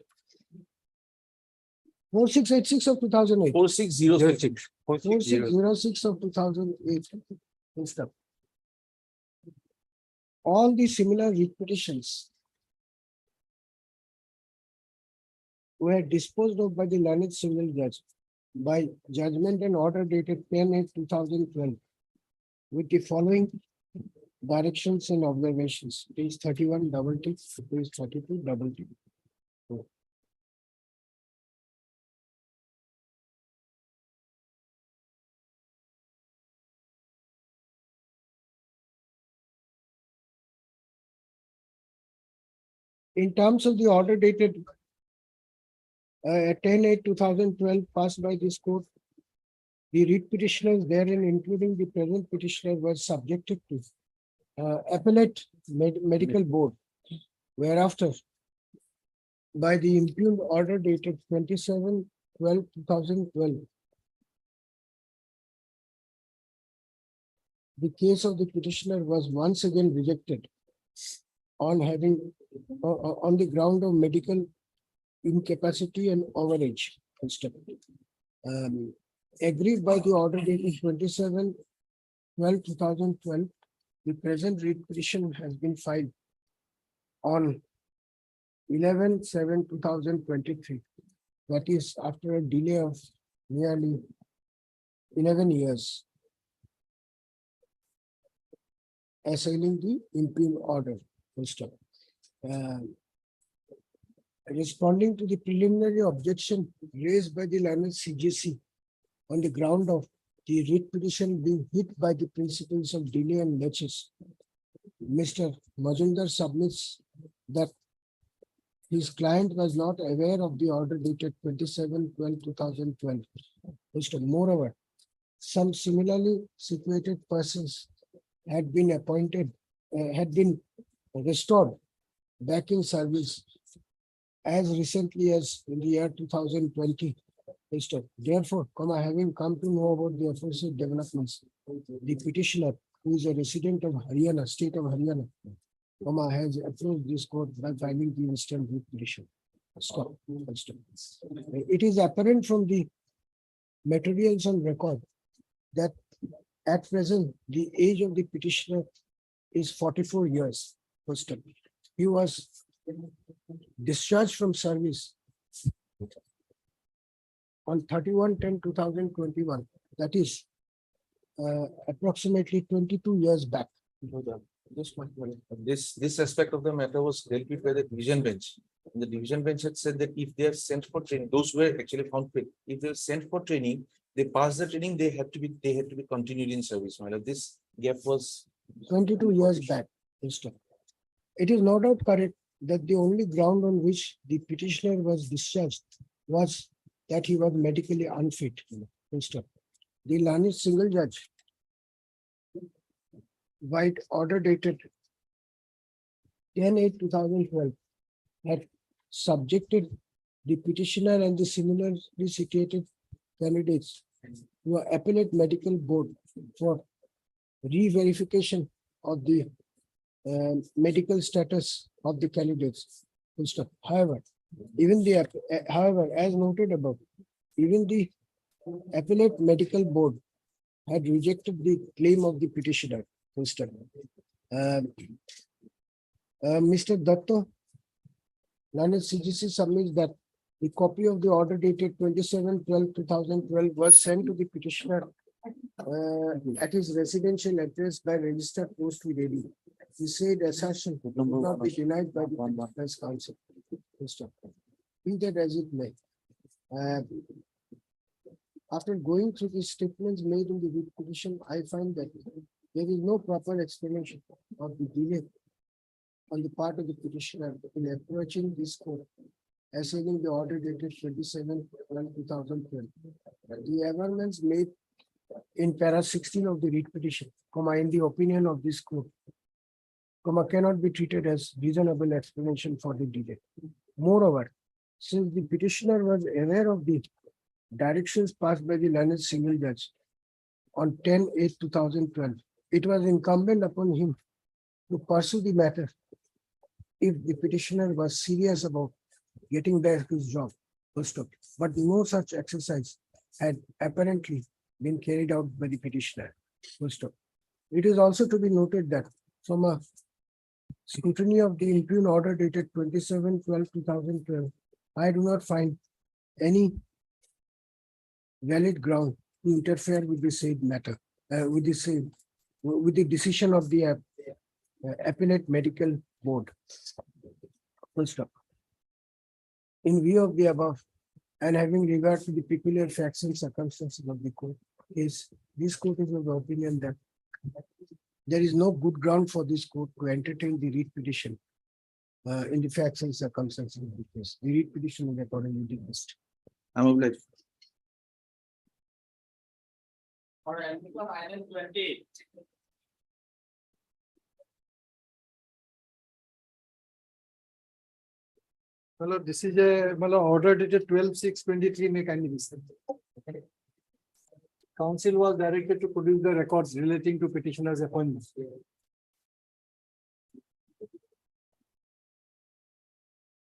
4686 of 2008. 4606. 4606 of 2008. And stuff. All the similar writ petitions were disposed of by the learned single judge by judgment and order dated 10/8/2012 with the following directions and observations. Page 31 double T, page 32 double T. In terms of the order dated 10/8/2012 passed by this court, the writ petitioners therein, including the present petitioner, were subjected to appellate medical board, whereafter by the impugned order dated 27/12/2012, the case of the petitioner was once again rejected on on the ground of medical incapacity and overage. agreed by the order dated 27/12/2012, the present writ petition has been filed on 11/7/2023. That is after a delay of nearly 11 years. Assailing the impugn order. Responding to the preliminary objection raised by the learned CJC on the ground of the writ petition being hit by the principles of delay and laches, Mr. Majumdar submits that his client was not aware of the order dated 27/12/2012. Moreover, some similarly situated persons had been restored back in service as recently as in the year 2020. Therefore, having come to know about the aforesaid developments, the petitioner, who is a resident of Haryana, state of Haryana, has approached this court by filing the instant writ petition. It is apparent from the materials on record that at present the age of the petitioner is 44 years. He was discharged from service on 31/10/2021. That is approximately 22 years back. This aspect of the matter was dealt with by the division bench. And the division bench had said that if they are sent for training, those who were actually found fit, if they are sent for training, they pass the training, they have to be continued in service. This gap was 22 years back. It is no doubt correct that the only ground on which the petitioner was discharged was that he was medically unfit. The learned single judge, White, order dated 10/8/2012, had subjected the petitioner and the similarly situated candidates to an appellate medical board for re-verification of the medical status of the candidates. However, as noted above, even the appellate medical board had rejected the claim of the petitioner. Mr. Datta, learned CGC submits that the copy of the order dated 27/12/2012 was sent to the petitioner at his residential address by registered post ready. The said assertion could not be denied by the petitioner's counsel. Be that as it may. After going through the statements made in the writ petition, I find that there is no proper explanation of the delay on the part of the petitioner in approaching this court, assailing the order dated 27/12/2012. The amendments made in para 16 of the writ petition, in the opinion of this court, cannot be treated as reasonable explanation for the delay. Moreover, since the petitioner was aware of the directions passed by the learned single judge on 10/8/2012, it was incumbent upon him to pursue the matter if the petitioner was serious about getting back his job. But no such exercise had apparently been carried out by the petitioner. It is also to be noted that from a scrutiny of the impugn order dated 27/12/2012, I do not find any valid ground to interfere with the said matter, with the decision of the appellate medical board. In view of the above, and having regard to the peculiar facts and circumstances of the court, this court is of the opinion that there is no good ground for this court to entertain the writ petition in the facts and circumstances of the case. The writ petition is accordingly dismissed. I'm obliged. Or item 20. This is a order dated 12/6/23 may kindly be sent. Council was directed to produce the records relating to petitioner's appointment.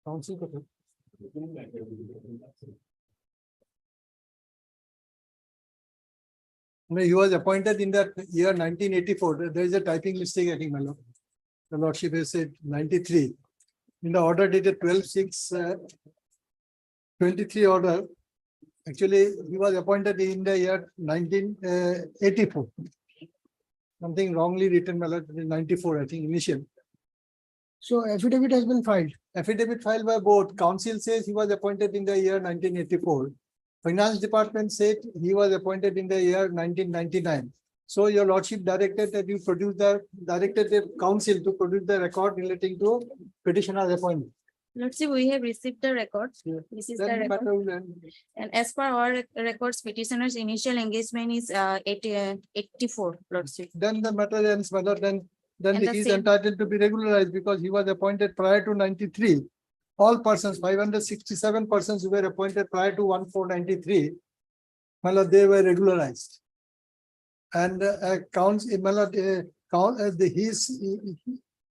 Council. No, he was appointed in the year 1984. There is a typing mistake, I think, my lord. The lordship has said 93. In the order dated 12/6/23 order, actually, he was appointed in the year 1984. Something wrongly written, my lord, in 94, I think, initial. So affidavit has been filed. Affidavit filed by both. Council says he was appointed in the year 1984. Finance department said he was appointed in the year 1999. So your lordship directed that you produce directed the council to produce the record relating to petitioner's appointment. Lordship, we have received the records. Yeah. This is Then the the record. matter will end. And as per our records, petitioner's initial engagement is 84, Lordship. Then the matter ends, whether then And the he is same- entitled to be regularized because he was appointed prior to 93. All persons, 567 persons who were appointed prior to 1493, they were regularized. And counts,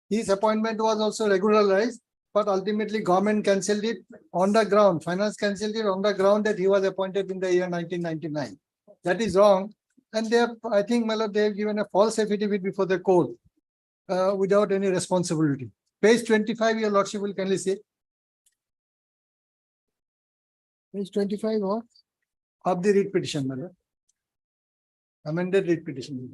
his appointment was also regularized, but ultimately government cancelled it on the ground. Finance cancelled it on the ground that he was appointed in the year 1999. That is wrong. And they have, I think, they have given a false affidavit before the court without any responsibility. Page 25, your lordship will kindly say. Page 25 of the writ petition, my lord. Amended writ petition.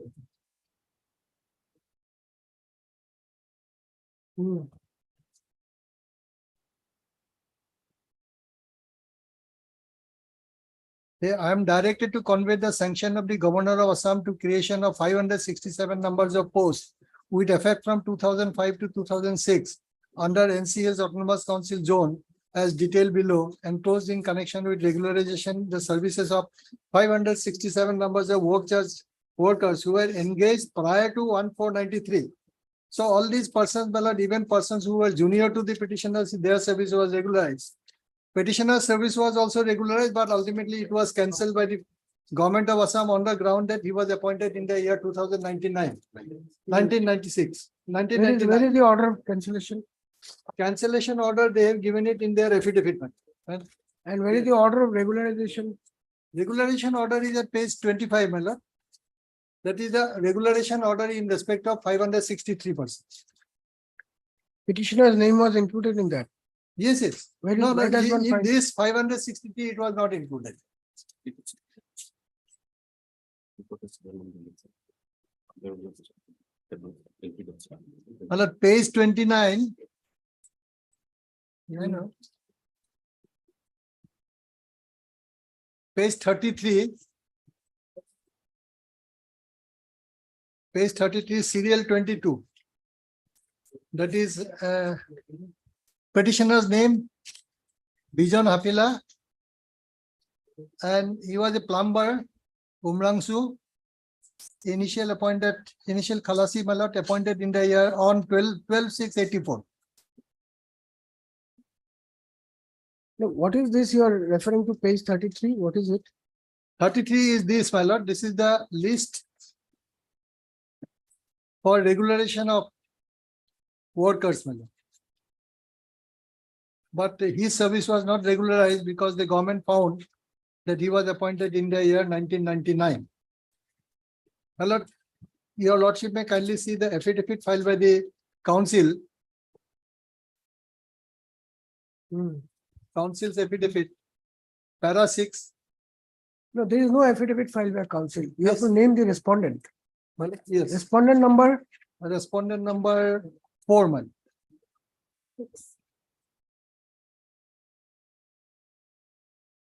I am directed to convey the sanction of the Governor of Assam to creation of 567 numbers of posts with effect from 2005 to 2006 under NCL's Autonomous Council zone as detailed below, enclosed in connection with regularization the services of 567 numbers of workers who were engaged prior to 1493. So all these persons, even persons who were junior to the petitioners, their service was regularized. Petitioner service was also regularized, but ultimately it was cancelled by the government of Assam on the ground that he was appointed in the year 1996. Where is the order of cancellation? Cancellation order, they have given it in their affidavit. And where is the order of regularization? Regularization order is at page 25, my lord. That is the regularization order in respect of 563 persons. Petitioner's name was included in that. Yes, yes. No, in this 563, it was not included. Page 29. I know. Page 33. Page 33, serial 22. That is petitioner's name, Bijon Hapila, and he was a plumber, Umrangsu, initial Khalasi Malot appointed in the year on 12/6/84. What is this you are referring to, page 33? What is it? 33 is this, my lord. This is the list for regularization of workers, my lord. But his service was not regularized because the government found that he was appointed in the year 1999. My lord, your lordship may kindly see the affidavit filed by the council. Council's affidavit, para 6. No, there is no affidavit filed by council. You have to name the respondent. Yes. Respondent number 4, man.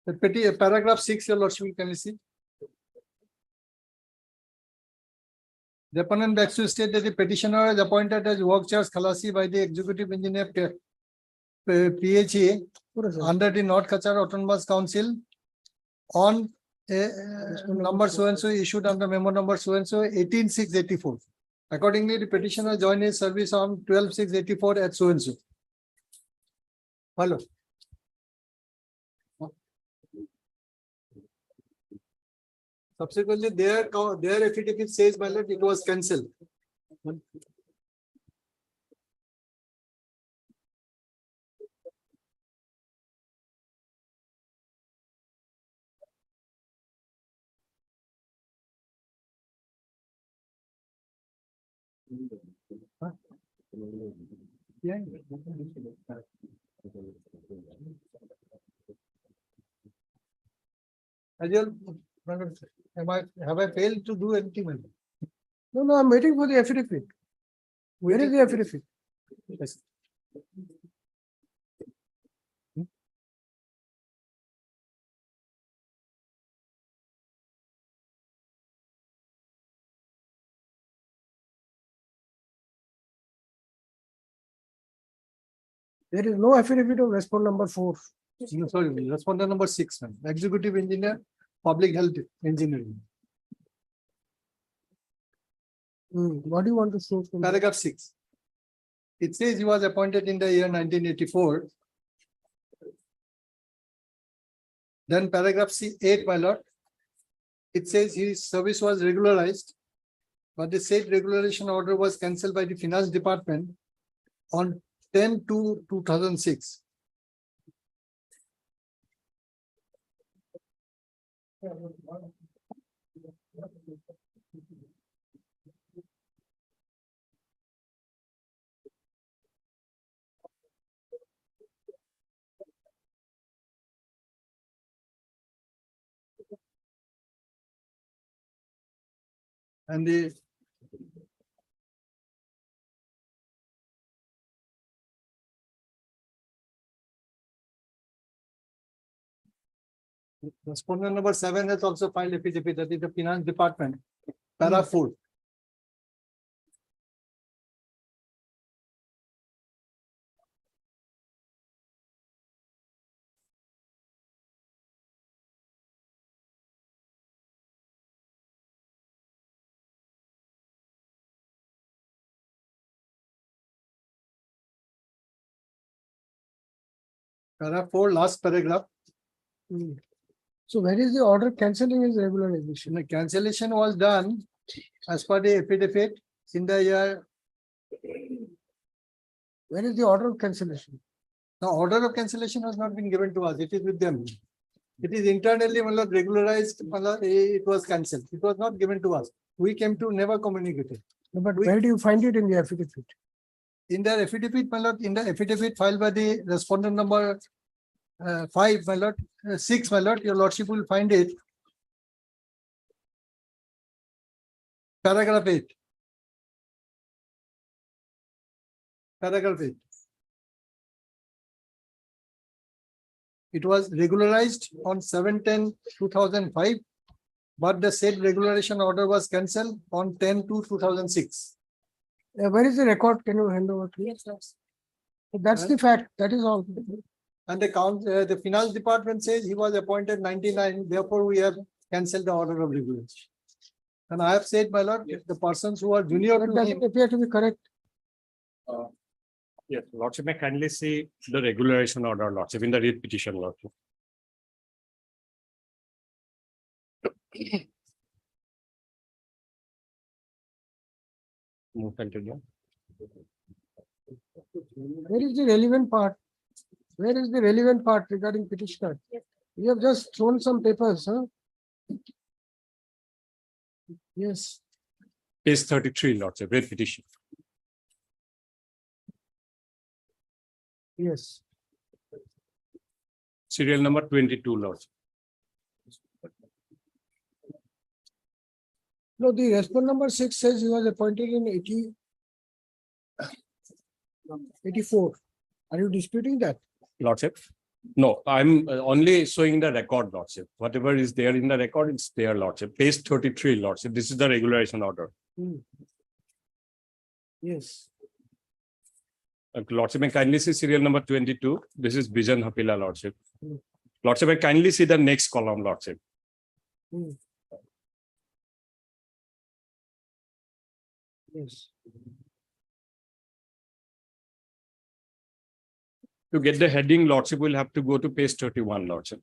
The paragraph 6, your lordship can you see? The opponent begs to state that the petitioner is appointed as work charge Khalasi by the executive engineer PHA under the North Kachar Autonomous Council on number so and so issued under memo number so and so 18/6/84. Accordingly, the petitioner joined his service on 12/6/84 at so and so. Hello. Subsequently, their affidavit says, my lord, it was cancelled. Yeah. Have I failed to do anything? No, no, I'm waiting for the affidavit. Where is the affidavit? There is no affidavit of respondent number 4. No, sorry, respondent number 6, man. Executive engineer, public health engineering. What do you want to show? from there? Paragraph 6. It says he was appointed in the year 1984. Then paragraph 8, my lord. It says his service was regularized, but the said regularization order was cancelled by the finance department on 10/2/2006. And the respondent number 7 has also filed affidavit, that is the finance department, para 4. Para 4, last paragraph. So where is the order cancelling his regularization? The cancellation was done as per the affidavit in the year. Where is the order of cancellation? The order of cancellation has not been given to us. It is with them. It is internally regularized. It was cancelled. It was not given to us. We came to never communicated. No, but where do you find it in the affidavit? In the affidavit, my lord, in the affidavit filed by the respondent number 5, my lord, 6, my lord, your lordship will find it. Paragraph 8. Paragraph 8. It was regularized on 7/10/2005, but the said regularization order was cancelled on 10/2/2006. Where is the record? Can you hand over to me? Yes, sir. That's the fact. That is all. And the finance department says he was appointed 99, therefore we have cancelled the order of regulation. And I have said, my lord, the persons who are junior That to doesn't him, appear to be correct. Yes, Lordship may kindly see the regularization order, Lordship, in the writ petition, Lordship. Move continue. Where is the relevant part? Where is the relevant part regarding petitioner? You have just thrown some papers, huh? Yes. Page 33, Lordship, writ petition. Yes. Serial number 22, Lordship. No, the respondent number 6 says he was appointed in 84. Are you disputing that? Lordship. No, I'm only showing the record, Lordship. Whatever is there in the record, it's there, Lordship. Page 33, Lordship. This is the regularization order. Yes. Lordship, may kindly see serial number 22. This is Bijan Hapila, Lordship. Lordship, may kindly see the next column, Lordship. Yes. To get the heading, Lordship will have to go to page 31, Lordship.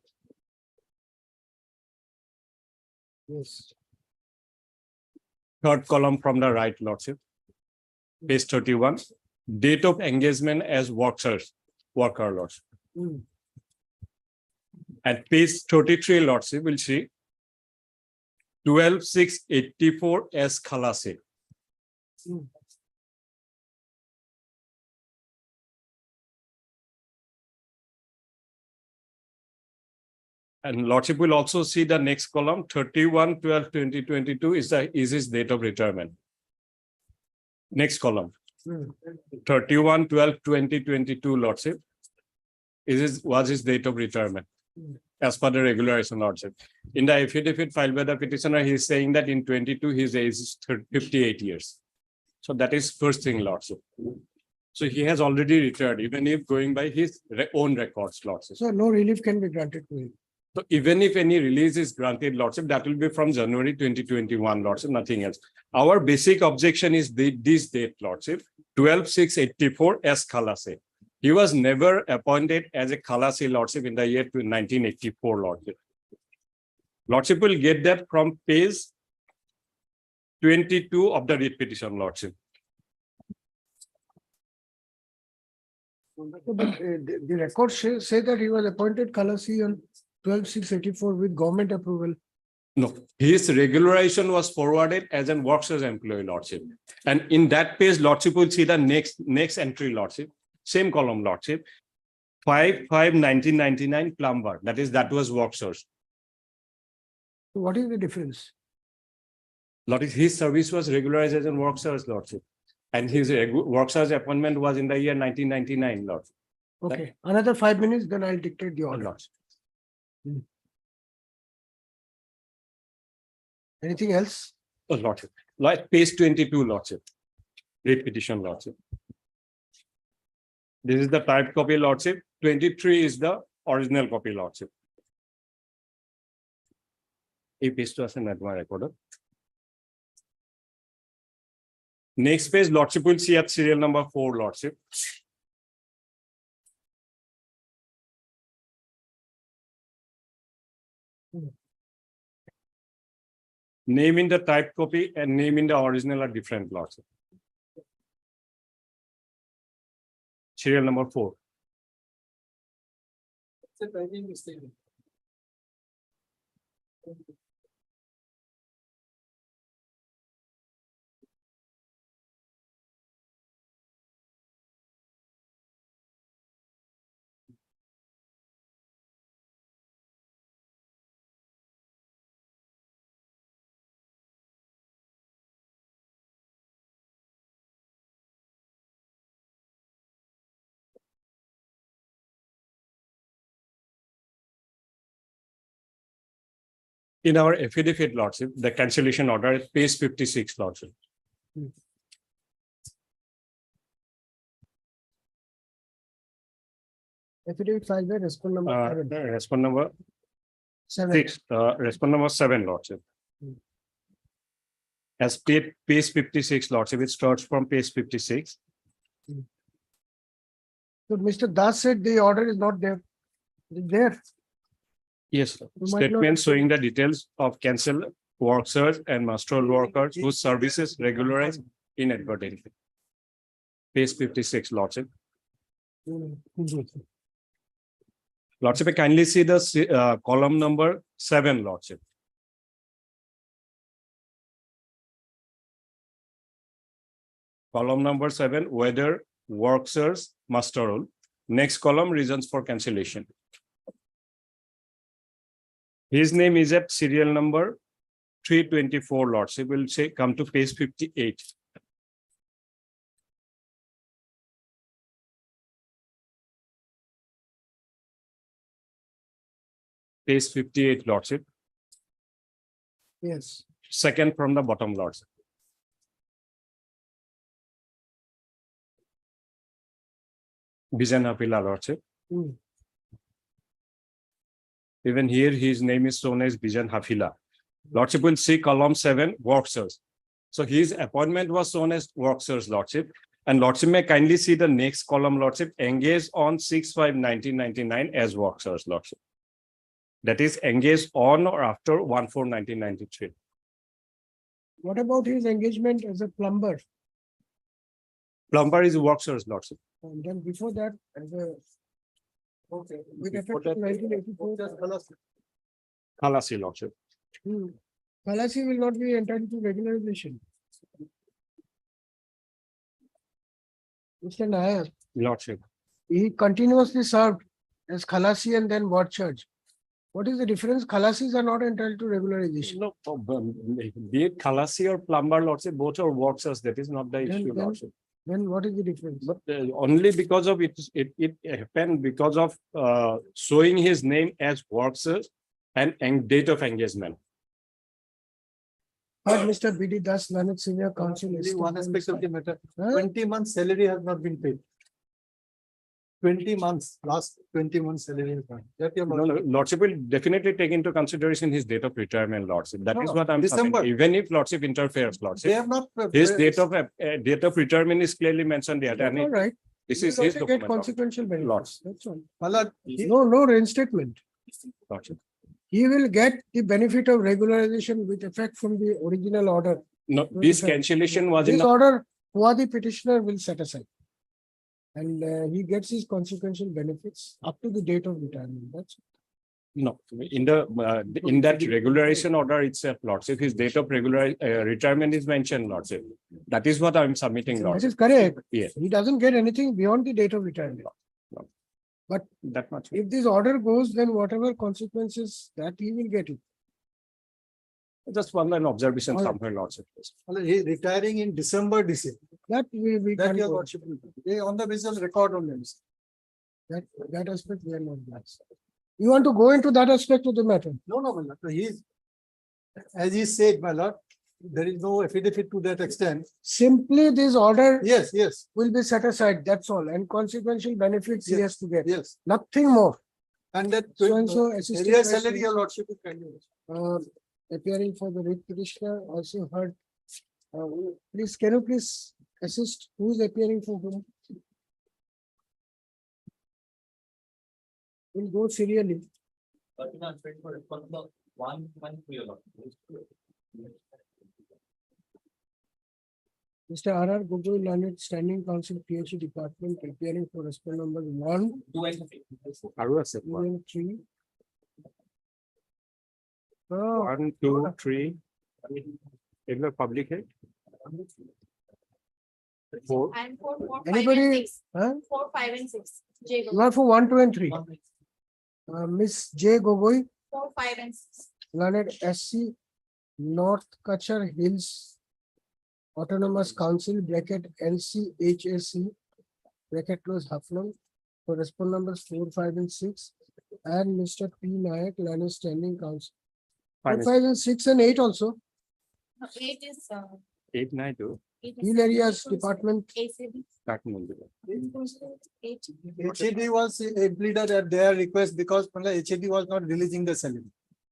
Yes. Third column from the right, Lordship. Page 31. Date of engagement as worker, Lordship. At page 33, Lordship, will see 12/6/84 as Khalasi. And Lordship will also see the next column, 31/12/2022 is his date of retirement. Next column, 31/12/2022, Lordship. Was his date of retirement as per the regularization, Lordship. In the affidavit filed by the petitioner, he is saying that in 22 his age is 58 years. So that is first thing, Lordship. So he has already retired, even if going by his own records, Lordship. So no relief can be granted to him. So even if any release is granted, Lordship, that will be from January 2021, Lordship, nothing else. Our basic objection is this date, Lordship, 12/6/84 as Khalasi. He was never appointed as a Khalasi, Lordship, in the year 1984, Lordship. Lordship will get that from page 22 of the writ petition, Lordship. But the records say that he was appointed Khalasi on 12/6/84 with government approval. No, his regularization was forwarded as an works as employee, Lordship. And in that page, Lordship will see the next entry, Lordship. Same column, Lordship. 5/5/1999 plumber. That was work source. So what is the difference? Lordship, his service was regularized as a work source, Lordship. And his work source appointment was in the year 1999, Lordship. Okay, another 5 minutes, then I'll dictate the order. Lordship. Anything else? Oh, Lordship. Like page 22, Lordship. Writ petition, Lordship. This is the typed copy, Lordship. 23 is the original copy, Lordship. A page to us and my recorder. Next page, Lordship will see at serial number 4, Lordship. Name in the typed copy and name in the original are different, Lordship. Serial number 4. In our affidavit, Lordship, the cancellation order is page 56, Lordship. Affidavit filed by respond number 7. Respond number 6, respond number 7, Lordship. As page 56, Lordship, it starts from page 56. So Mr. Das said the order is not there. Is it there? Yes, sir. You might not Statement have- showing the details of cancelled workers and master workers whose services regularized inadvertently. Page 56, Lordship. Lordship, kindly see the column number 7, Lordship. Column number 7, whether workers master role. Next column, reasons for cancellation. His name is at serial number 324, Lordship. Will say come to page 58. Page 58, Lordship. Yes. Second from the bottom, Lordship. Bijan Apila, Lordship. Even here, his name is shown as Bijan Hafila. Lordship will see column 7, workers. So his appointment was shown as workers, Lordship. And Lordship may kindly see the next column, Lordship, engaged on 6/5/1999 as workers, Lordship. That is engaged on or after 1/4/1993. What about his engagement as a plumber? Plumber is workers, Lordship. And then before that, as a. Okay. With effect to 1984. Khalasi, Lordship. Khalasi will not be entitled to regularization. Mr. Nair, Lordship. he continuously served as Khalasi and then ward charge. What is the difference? Khalasis are not entitled to regularization. No, be it Khalasi or plumber, Lordship, both are workers. That is not the issue, Lordship. Then what is the difference? But only because of it happened because of showing his name as workers and date of engagement. But Mr. B.D. Das, Learned Senior Counsel. Only one aspect of the matter, Huh? 20 months salary has not been paid. 20 months, last 20 months salary is not. That your No, Lordship will definitely take into consideration his date of retirement, Lordship. That is No, what I'm December. saying. Even if Lordship interferes, They Lordship, have not. his date of retirement is clearly mentioned there. That's And all right. this He is will his also get document. consequential benefits. Lots. That's all. Malad, No reinstatement. Lordship. He will get the benefit of regularization with effect from the original order. No, this cancellation was in This order, who the petitioner will set aside. And he gets his consequential benefits up to the date of retirement. That's no, in that regularization order itself, Lordship, his date of retirement is mentioned, Lordship. That is what I'm submitting, that Lordship. is correct. Yes. He doesn't get anything beyond the date of retirement. But That much. if this order goes, then whatever consequences that he will get it. Just one line observation All right. somewhere, Lordship. he is retiring in December this year. That we That can your go. lordship will do. They on the basis of record only. That aspect we are not. You want to go into that aspect of the matter? No, my lord. He is, as he said, my lord, there is no affidavit to that extent. Simply this order Yes, will be set aside, that's all, and consequential benefits he Yes. has to get, yes. nothing more. And that So assistant area vice salary, your lordship will continue. appearing for the writ petitioner also heard. Please, can you please assist, who is appearing for whom? We'll go serially. Mr. R.R. Gogoi, Learned Standing Counsel, PhD Department, appearing for respondent number 1, 2, and 3. Oh, 1, 2, 3. In the public head. 4. And 4, 4, 5, Anybody? and 6. Huh? 4, 5, and 6. J. You are for 1, 2, and 3. Miss J. Gogoi, 4, 5, and 6. Learned SC, North Kachar Hills Autonomous Council, bracket NCHAC, bracket close Hafnam, for respondent numbers 4, 5, and 6. And Mr. P. Nayak, Learned Standing Council. 4, 5, and 6, and 8 also. No, 8 is. 8, 9, 2. Hill Areas Department. ACB. That will be. 8. HAD was a pleader at their request because HAD was not releasing the salary.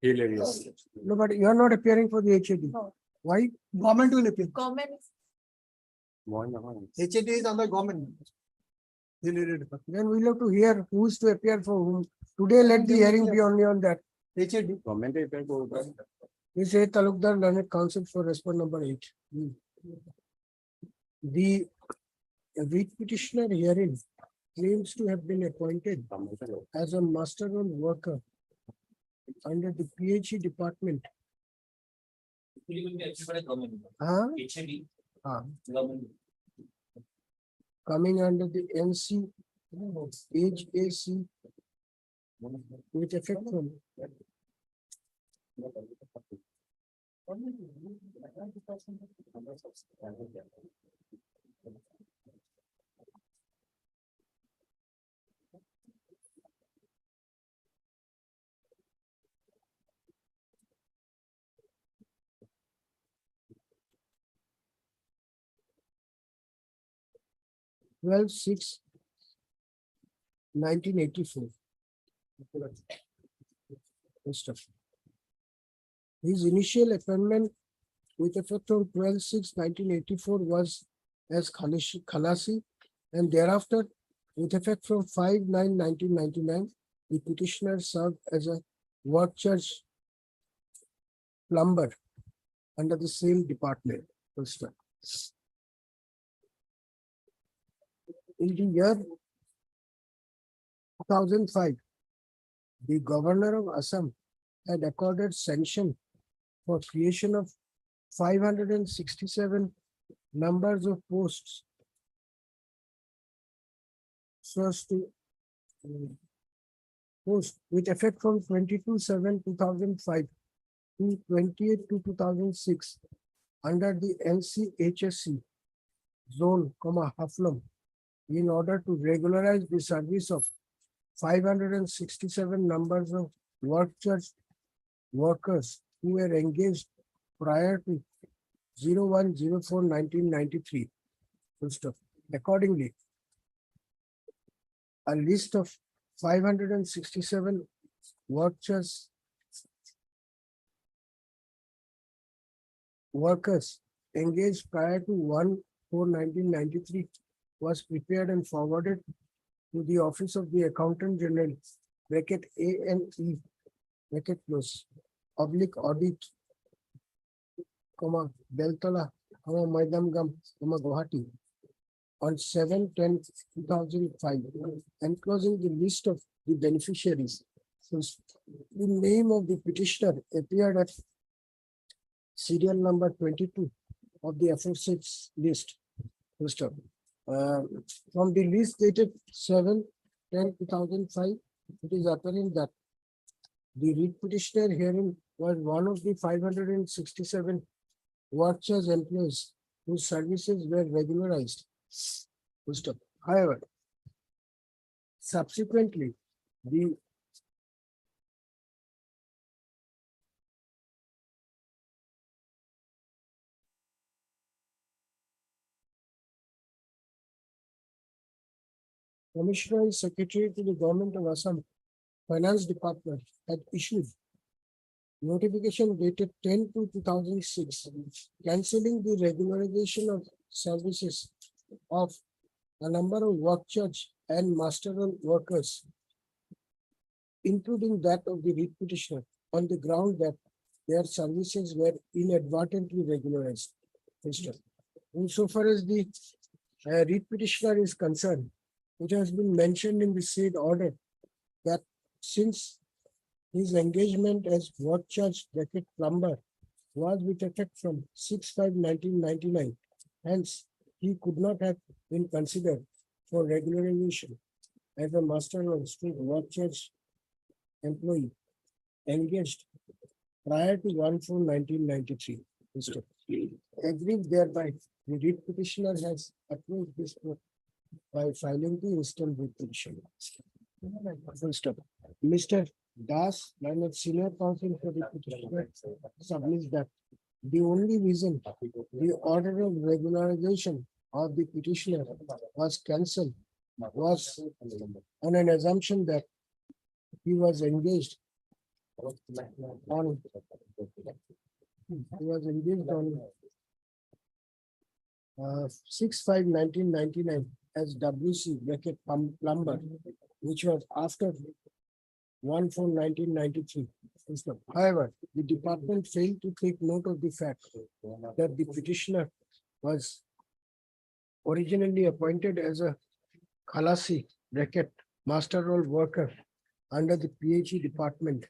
Hill areas. No, but you are not appearing for the HAD. No. Why? Government will appeal. Government. HAD is on the government. Then we'll have to hear who is to appear for whom. Today, let the hearing be only on that. HAD. Government appear for. This is Talukdar Learned Council for respondent number 8. The writ petitioner herein claims to have been appointed as a master roll worker under the PhD department. Huh? Coming under the NC HAC with effect from 12/6/1984. First of all, his initial appointment with effect on 12/6/1984 was as Khalasi, and thereafter with effect from 5/9/1999, the petitioner served as a work charge plumber under the same department. First one. In the year 2005, the governor of Assam had accorded sanction for creation of 567 numbers of posts so as to post with effect from 22/7/2005 to 28/2/2006 under the NCHSC zone, Haflam, in order to regularize the service of 567 numbers of workers who were engaged prior to 01/04/1993. Accordingly, a list of 567 workers engaged prior to 1/4/1993 was prepared and forwarded to the Office of the Accountant General, ANE, /audit, Beltola, Maidamgam, Guwahati, on 7/10/2005, enclosing the list of the beneficiaries. So the name of the petitioner appeared at serial number 22 of the aforesaid list. From the list dated 7/10/2005, it is apparent that the writ petitioner herein was one of the 567 workers employees whose services were regularized. However, subsequently, the Commissioner and Secretary to the Government of Assam Finance Department had issued notification dated 10/2/2006, cancelling the regularization of services of a number of work church and masteral workers, including that of the writ petitioner, on the ground that their services were inadvertently regularized. Insofar as the writ petitioner is concerned, it has been mentioned in the said order that since his engagement as work charge plumber was with effect from 6/5/1999, hence he could not have been considered for regularization as a master or work charge employee engaged prior to 1/4/1993. Agreed thereby, the writ petitioner has approved this work by filing the instant writ petition. Mr. Das, Senior Counsel for the petitioner, submits that the only reason the order of regularization of the petitioner was cancelled was on an assumption that he was engaged on 6/5/1999 as WC plumber, which was after 1/4/1993. However, the department failed to take note of the fact that the petitioner was originally appointed as a Khalasi master role worker under the PHE department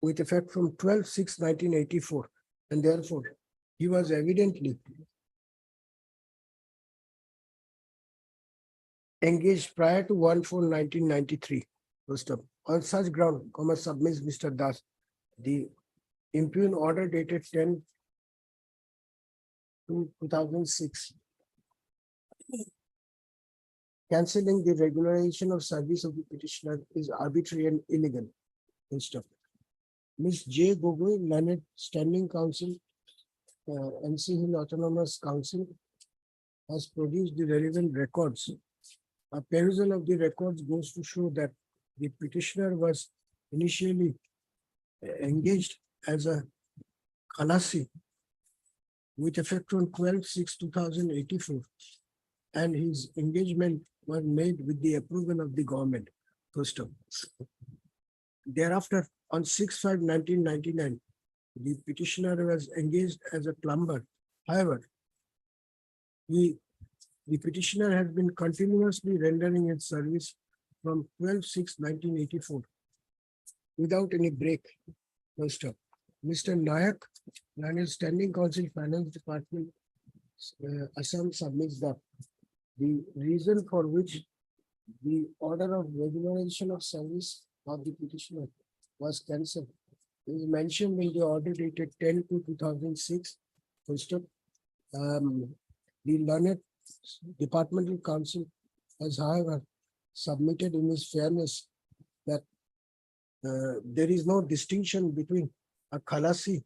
with effect from 12/6/1984, and therefore he was evidently engaged prior to 1/4/1993. On such ground, submits Mr. Das, the impugned order dated 10/2/2006, cancelling the regularization of service of the petitioner is arbitrary and illegal. Ms. J. Gogoi, Learned Standing Council, NC Hill Autonomous Council, has produced the relevant records. A perusal of the records goes to show that the petitioner was initially engaged as a Khalasi with effect on 12/6/2084, and his engagement was made with the approval of the government. Thereafter, on 6/5/1999, the petitioner was engaged as a plumber. However, the petitioner has been continuously rendering its service from 12/6/1984 without any break. Mr. Nayak, Standing Council Finance Department, Assam, submits that the reason for which the order of regularization of service of the petitioner was cancelled is mentioned in the order dated 10/2/2006. The learned departmental counsel has, however, submitted in his fairness that there is no distinction between a khalasi,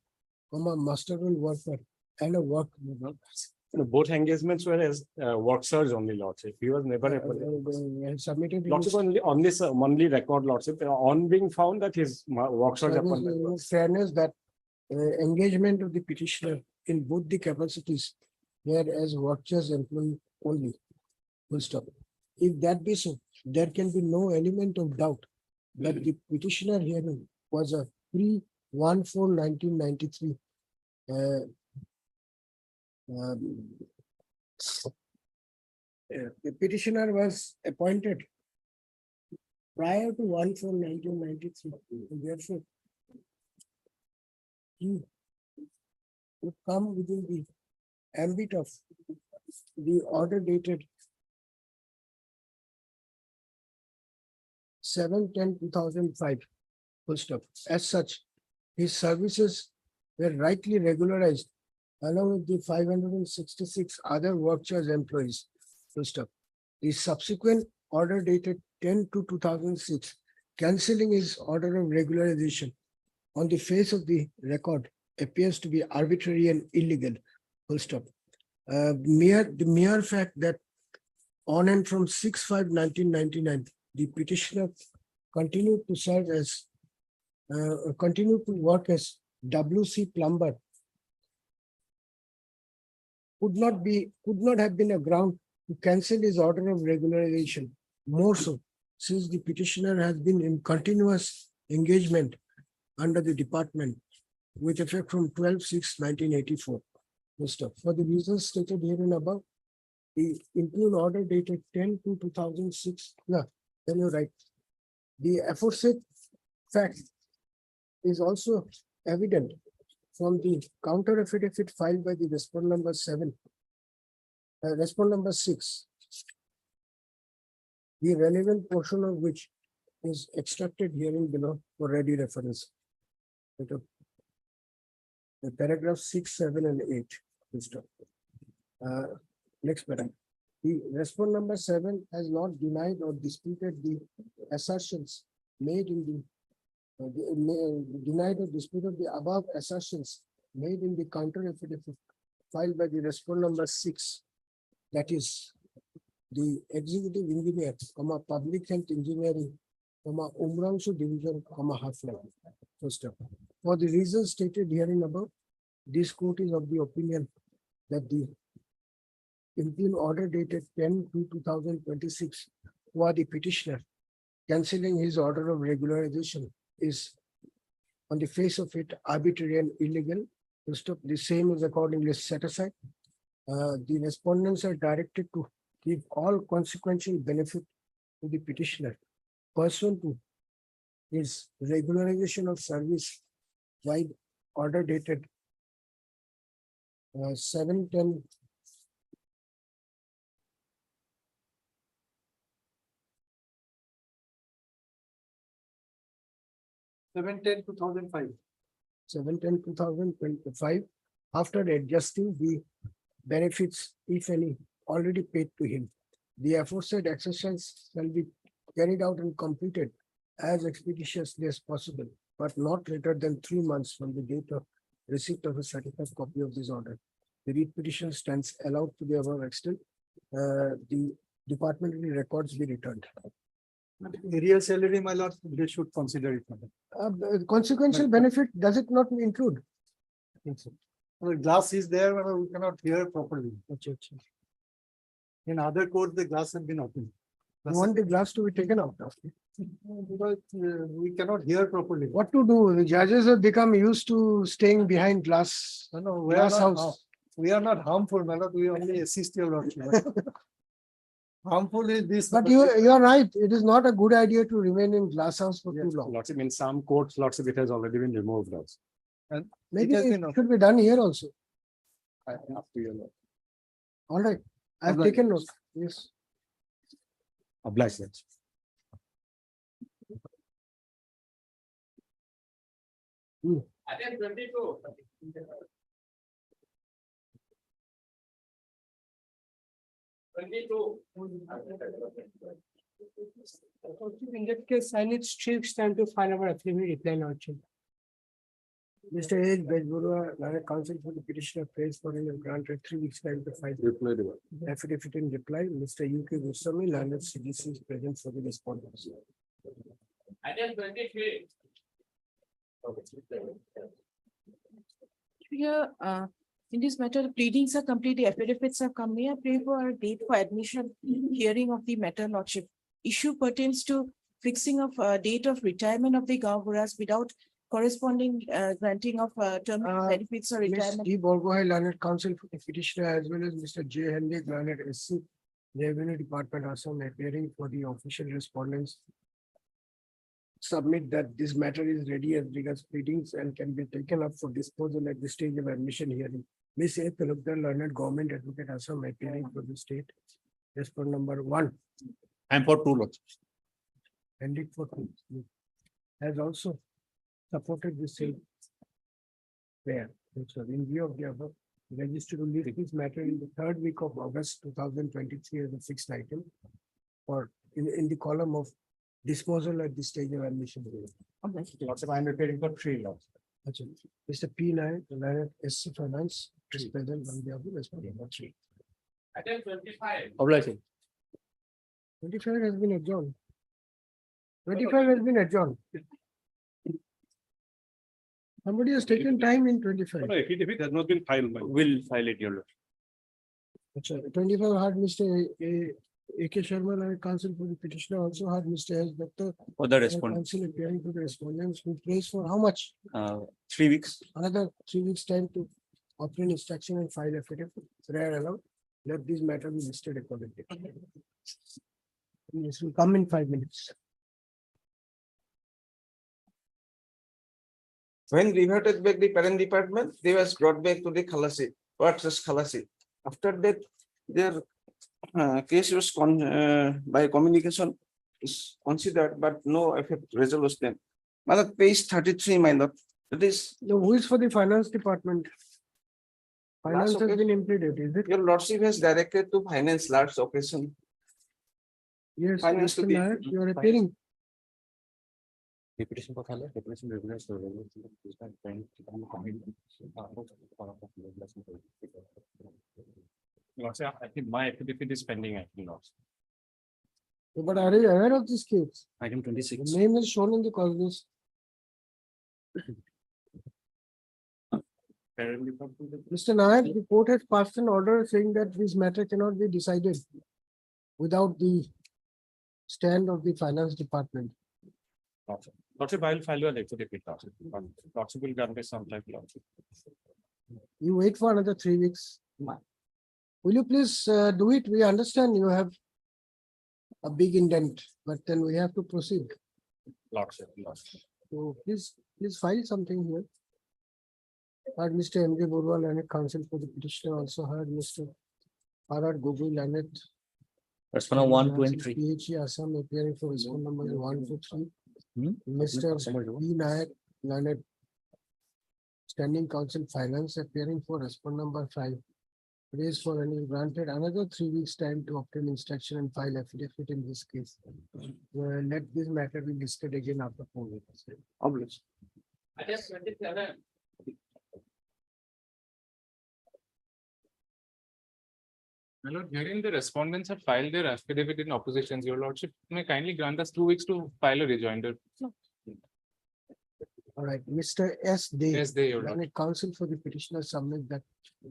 masterful worker, and a work. Both engagements were as work surge only, Lordship. He was never Submitted. in Lordship his- on this monthly record, Lordship, on being found that his work surge Fairness, appointment was. fairness that engagement of the petitioner in both the capacities were as workers employee only. Full stop. If that be so, there can be no element of doubt that the petitioner hearing was a pre-1/4/1993 the petitioner was appointed prior to 1/4/1993. Therefore, he would come within the ambit of the order dated 7/10/2005. Full stop. As such, his services were rightly regularized along with the 566 other work charge employees. Full stop. The subsequent order dated 10/2/2006, cancelling his order of regularization on the face of the record appears to be arbitrary and illegal. Full stop. The mere fact that on and from 6/5/1999, the petitioner continued to serve as continued to work as WC plumber could not have been a ground to cancel his order of regularization. More so, since the petitioner has been in continuous engagement under the department with effect from 12/6/1984. For the reasons stated herein above, the interim order dated 10/2/2006. No, then you're right. The aforesaid fact is also evident from the counter affidavit filed by the respondent number 7. Respondent number 6. The relevant portion of which is extracted herein below for ready reference. The paragraph 6, 7, and 8. Next paragraph. The respondent number 7 has not denied or disputed the assertions made in the denied or disputed the above assertions made in the counter affidavit filed by the respondent number 6. That is the executive engineer, public health engineering, Umrangshu division, Hafla. For the reasons stated herein above, this court is of the opinion that the interim order dated 10/2/2026 for the petitioner cancelling his order of regularization is on the face of it arbitrary and illegal. The same is accordingly set aside. The respondents are directed to give all consequential benefit to the petitioner pursuant to his regularization of service by order dated 7/10. 7/10/2005. 7/10/2025, after adjusting the benefits, if any, already paid to him. The aforesaid exercise shall be carried out and completed as expeditiously as possible, but not later than 3 months from the date of receipt of a certified copy of this order. The writ petition stands allowed to the above extent. The departmental records be returned. Real salary, my lord, they should consider it. Consequential benefit, does it not include? I think so. The glass is there, but we cannot hear properly. In other courts, the glass has been opened. You want the glass to be taken out of it? Because we cannot hear properly. What to do? The judges have become used to staying behind glass. No, we are Glass not, house. we are not harmful, my lord. We only assist your lordship. Harmful is this. But you are right. It is not a good idea to remain in glass house for too long. Lots of in some courts, lots of it has already been removed also. And Maybe has it been- should be done here also. Up to you. All right. I've taken note, yes. Obliged, Lordship. In that case, I need 3 weeks time to file our affidavit reply lordship. Mr. H. Bajburua, Direct Counsel for the petitioner, prays for him and granted 3 weeks time to file affidavit in reply. Mr. U.K. Goswami, learned CDC is present for the respondents. Here, in this matter, the pleadings are complete, the affidavits are come. May I pray for a date for admission, hearing of the matter, lordship. Issue pertains to fixing of date of retirement of the Gauguras without corresponding granting of term benefits or Ms. retirement. D. Borgohain, learned counsel for the petitioner, as well as Mr. J. Henry, learned SC, Revenue Department, Assam, appearing for the official respondents. Submit that this matter is ready as regards pleadings and can be taken up for disposal at the stage of admission hearing. Ms. A. Talukdar, learned Government Advocate, Assam, appearing for the state. Respond number 1. I'm for 2 lots. And it for 2. Has also supported the same prayer. So in view of the above, registered to leave this matter in the 3rd week of August 2023 as a fixed item, or in the column of disposal at the stage of admission. Lordship, I am preparing for 3 lots. Mr. P. Nayak, Leonard SC Finance, is present on the other respondent number 3. Obliged. 25 has been adjourned. 25 has been adjourned. Somebody has taken time in 25. No, affidavit has not been filed. We'll file it, your lordship. 25 had Mr. A.K. Sharma, and counsel for the petitioner, also had Mr. S. Dr. For the and respondent, counsel appearing for the respondents, who prays for how much? 3 weeks. Another 3 weeks time to obtain instruction and file affidavit. Prayer allowed. Let this matter be listed accordingly. This will come in 5 minutes. When reverted back the parent department, they was brought back to the Khalasi, versus Khalasi. After that, their case was by communication is considered, but no effect resolution. My lord, page 33, my lord. That is, Who is for the finance department? Finance has okay. been implemented, is it? your lordship has directed to finance last occasion. Yes, Finance to Mr. be- Nayak, you are appearing. Deputation for Khala, deputation regulars. Lordship, I think my affidavit is pending, I think, Lordship. But are you aware of this case? Item The 26. name is shown in the cause list. Mr. Nayak, the court has passed an order saying that this matter cannot be decided without the stand of the finance department. Lordship, I will file your affidavit, Lordship. Lordship will grant me some time, Lordship. You wait for another 3 weeks. Will you please do it? We understand you have a big indent, but then we have to proceed. Lordship. So please file something here. Heard Mr. M.J. Burwal, Learned Counsel for the petitioner, also heard Mr. R.R. Gogoi, Learned. Respondent 1, 2, and 3. PHE Assam, appearing for respondent number 1 to 3. Mr. P. Nayak, Learned Standing Counsel Finance, appearing for respondent number 5. Prays for any granted another 3 weeks time to obtain instruction and file affidavit in this case. Let this matter be listed again after 4 weeks. Obliged. My lord, herein the respondents have filed their affidavit in opposition. Your lordship may kindly grant us 2 weeks to file a rejoinder. All right, Mr. S. Day. Yes, they, your lord. Learned Counsel for the petitioner submit that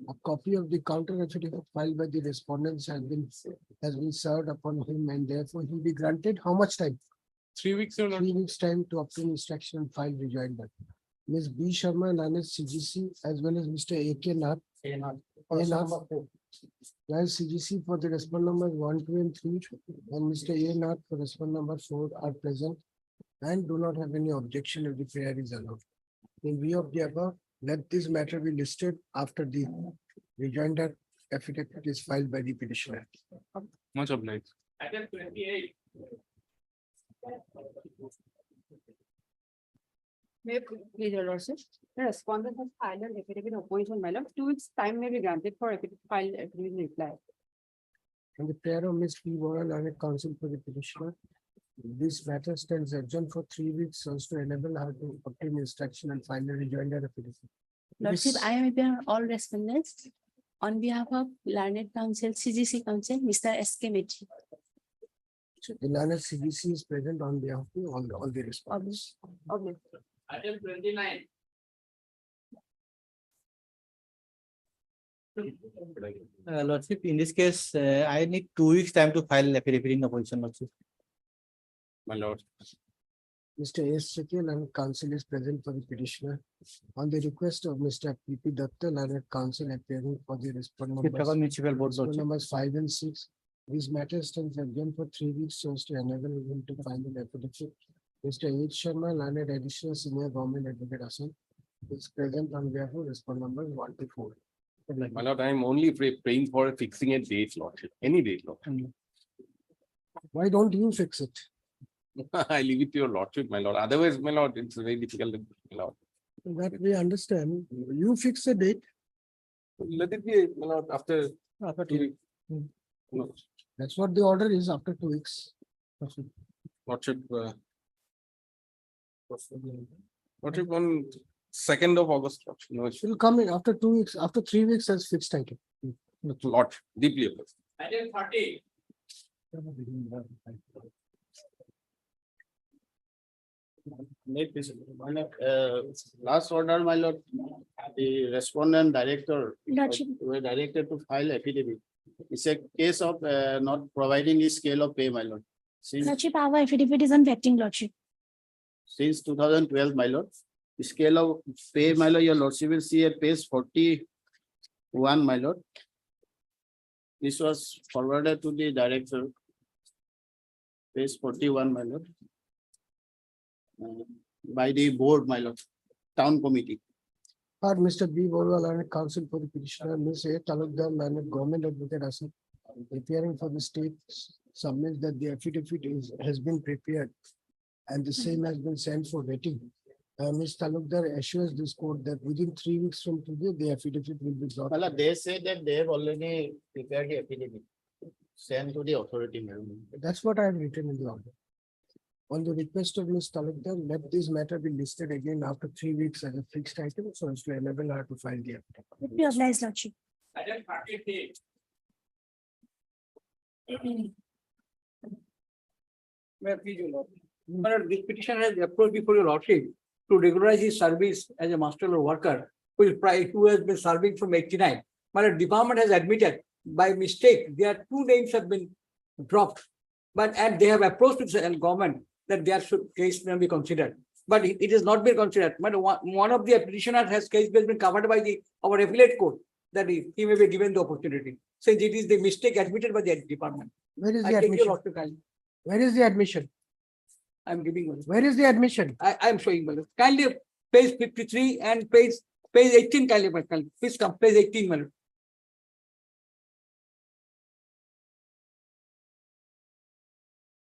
a copy of the counter affidavit filed by the respondents has been served upon him, and therefore he'll be granted how much time? 3 weeks, your lord. 3 weeks time to obtain instruction and file rejoinder. Ms. B. Sharma, Learned CGC, as well as Mr. A.K. Nath. While CGC for the respondent numbers 1, 2, and 3, and Mr. A. Nath for respondent number 4 are present and do not have any objection if the prayer is allowed. In view of the above, let this matter be listed after the rejoinder affidavit is filed by the petitioner. Much obliged. Item 28. May I please, your lordship, the respondent has filed an affidavit of opposition, my lord. 2 weeks time may be granted for file affidavit reply. And the prayer of Ms. P. Boral and counsel for the petitioner. This matter stands adjourned for 3 weeks so as to enable her to obtain instruction and file a rejoinder affidavit. Lordship, This- I am here all respondents on behalf of learned counsel, CGC counsel, Mr. S.K. Metri. The learned CBC is present on behalf of all the respondents. Okay. Item 29. Lordship, in this case, I need 2 weeks time to file affidavit in opposition, Lordship. My lord. Mr. S. Shakil and counsel is present for the petitioner. On the request of Mr. P.P. Datta, learned counsel appearing for the respondent Chittagong Municipal Board, respondent Lordship. numbers 5 and 6. These matters stands adjourned for 3 weeks so as to enable him to file an affidavit. Mr. H. Sharma, learned additional senior government advocate Assam, is present on behalf of respondent numbers 1 to 4. My lord, I am only praying for fixing a date, lordship, any date, lord. Why don't you fix it? I leave it to your lordship, my lord. Otherwise, my lord, it's very difficult, my lord. That we understand. You fix a date. Let it be, my lord, after 2 weeks. No, That's what the order is after 2 weeks. lordship, lordship on 2nd of August, lordship, no It issue. will come in after 2 weeks, after 3 weeks as fixed item. Lord, deeply opposed. Item 30. Last order, my lord, the respondent director Lordship, were directed to file affidavit. It's a case of not providing a scale of pay, my lord. Lordship, our affidavit is on vetting, Lordship. Since 2012, my lord, the scale of pay, my lord, your lordship will see at page 41, my lord. This was forwarded to the director. Page 41, my lord. By the board, my lord, town committee. Or Mr. B. Borwal and counsel for the petitioner, Ms. A. Talukdar, and government advocate Assam, appearing for the state, submits that the affidavit has been prepared and the same has been sent for vetting. Ms. Talukdar assures this court that within 3 weeks from today, the affidavit will be brought. Well, they say that they have already prepared the affidavit. Sent to the authority, madam. That's what I have written in the order. On the request of Ms. Talukdar, let this matter be listed again after 3 weeks as a fixed item so as to enable her to file the affidavit. Let me oblige, Lordship. Item 33. May I please, your lord? But this petition has approached before your lordship to regularize his service as a master law worker who has been serving from 89. But the department has admitted by mistake, their 2 names have been dropped. And they have approached the government that their case may be considered. But it has not been considered. But one of the petitioners has case been covered by our affiliate court that he may be given the opportunity. Since it is the mistake admitted by the department. Where is I the take your admission? lordship kindly. Where is the admission? I'm giving one. Where is the admission? I'm showing one. Kindly page 53 and page 18 kindly, please come, page 18, madam.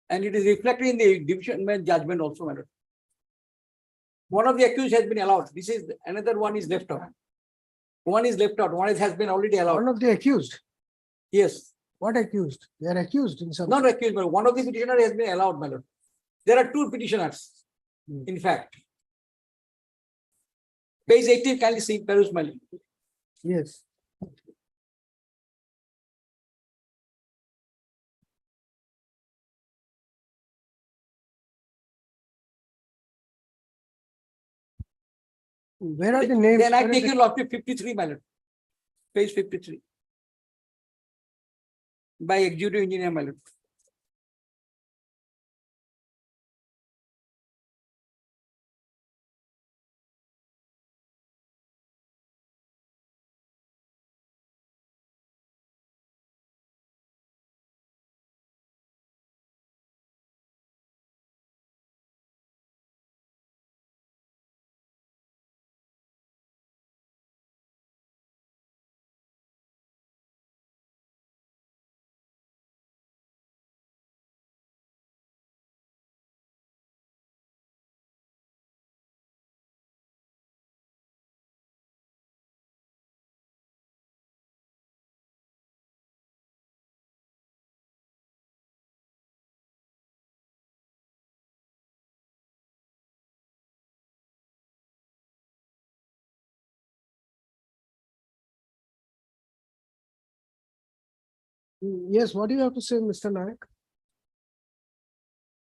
And it is reflected in the division judgment also, madam. One of the accused has been allowed. This is another one is left out. One is left out. One has been already allowed. One of the accused. Yes. What accused? They are accused in some. Not accused, but one of the petitioner has been allowed, madam. There are 2 petitioners, in fact. Page 18, kindly see, peruse, madam. Yes. Where are the names? Then I Where is take the- you lot to 53, madam. Page 53. By executive engineer, madam. Yes, what do you have to say, Mr. Nayak?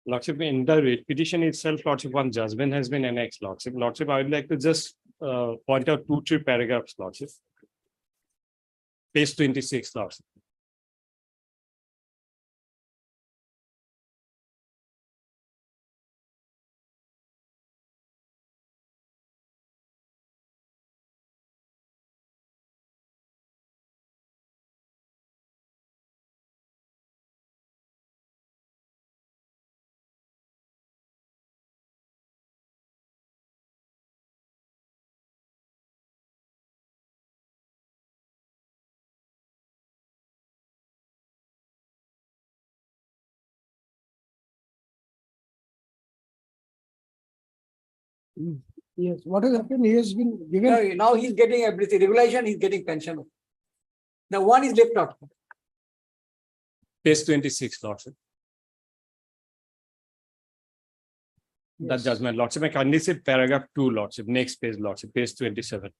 Lordship, in the petition itself, Lordship, one judgment has been annexed, Lordship. Lordship, I would like to just point out 2-3 paragraphs, Lordship. Page 26, Lordship. Yes, what has happened? He has been given. Now he's getting everything, regulation, he's getting pension. The one is left out. Page 26, Lordship. The Yes. judgment, Lordship, I kindly say paragraph 2, Lordship. Next page, Lordship, page 27.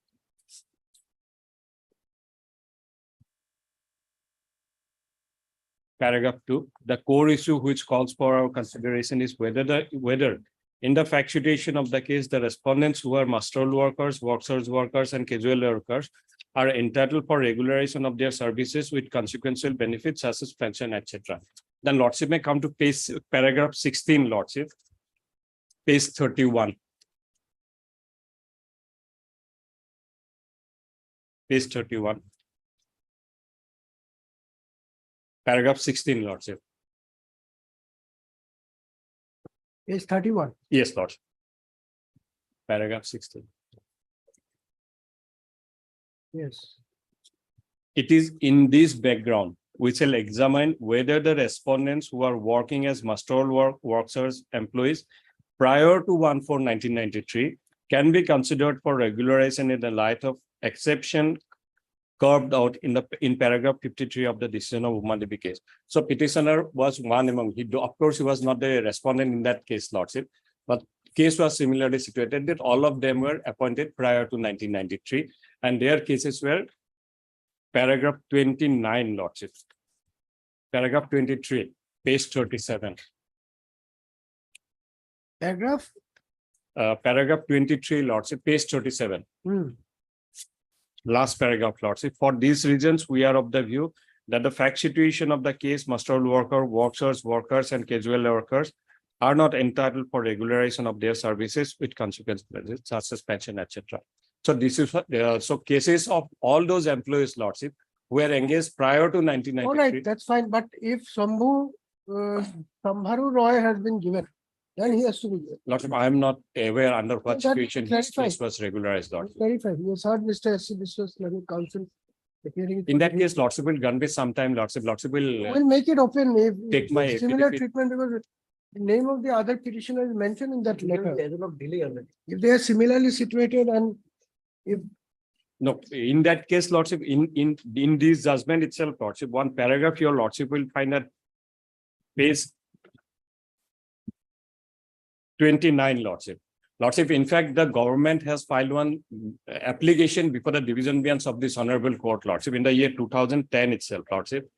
Paragraph 2, the core issue which calls for our consideration is whether in the fact situation of the case, the respondents who are master workers, workers, and casual workers are entitled for regularization of their services with consequential benefits such as pension, etc. Then Lordship may come to paragraph 16, Lordship, page 31. Page 31. Paragraph 16, Lordship. Page 31. Yes, Lordship. Paragraph 16. Yes. It is in this background we shall examine whether the respondents who are working as master workers employees prior to 1/4/1993 can be considered for regularization in the light of exception carved out in paragraph 53 of the decision of Umandevi case. So petitioner was one among, of course, he was not the respondent in that case, Lordship, but case was similarly situated that all of them were appointed prior to 1993, and their cases were paragraph 29, Lordship. Paragraph 23, page 37. Paragraph? Paragraph 23, Lordship, page 37. Last paragraph, Lordship. For these reasons, we are of the view that the fact situation of the case, master workers, and casual workers are not entitled for regularization of their services with consequences such as pension, etc. So this is so cases of all those employees, Lordship, who were engaged prior to 1993. All right, that's fine. But if Sambharu Roy has been given, then he has to be given. Lordship, I am not aware under what That situation his clarified. case was regularized, Lordship. Clarify. You heard Mr. S.C. Biswas Learning Council appearing. In that case, Lordship will grant me sometime, Lordship. Lordship will We'll make it open if take my similar affidavit. treatment, because the name of the other petitioner is mentioned in that letter. There is no delay already. If they are similarly situated and if No, in that case, Lordship, in this judgment itself, Lordship, one paragraph, your Lordship will find that page 29, Lordship. Lordship, in fact, the government has filed one application before the division bench of this honorable court, Lordship, in the year 2010 itself, Lordship,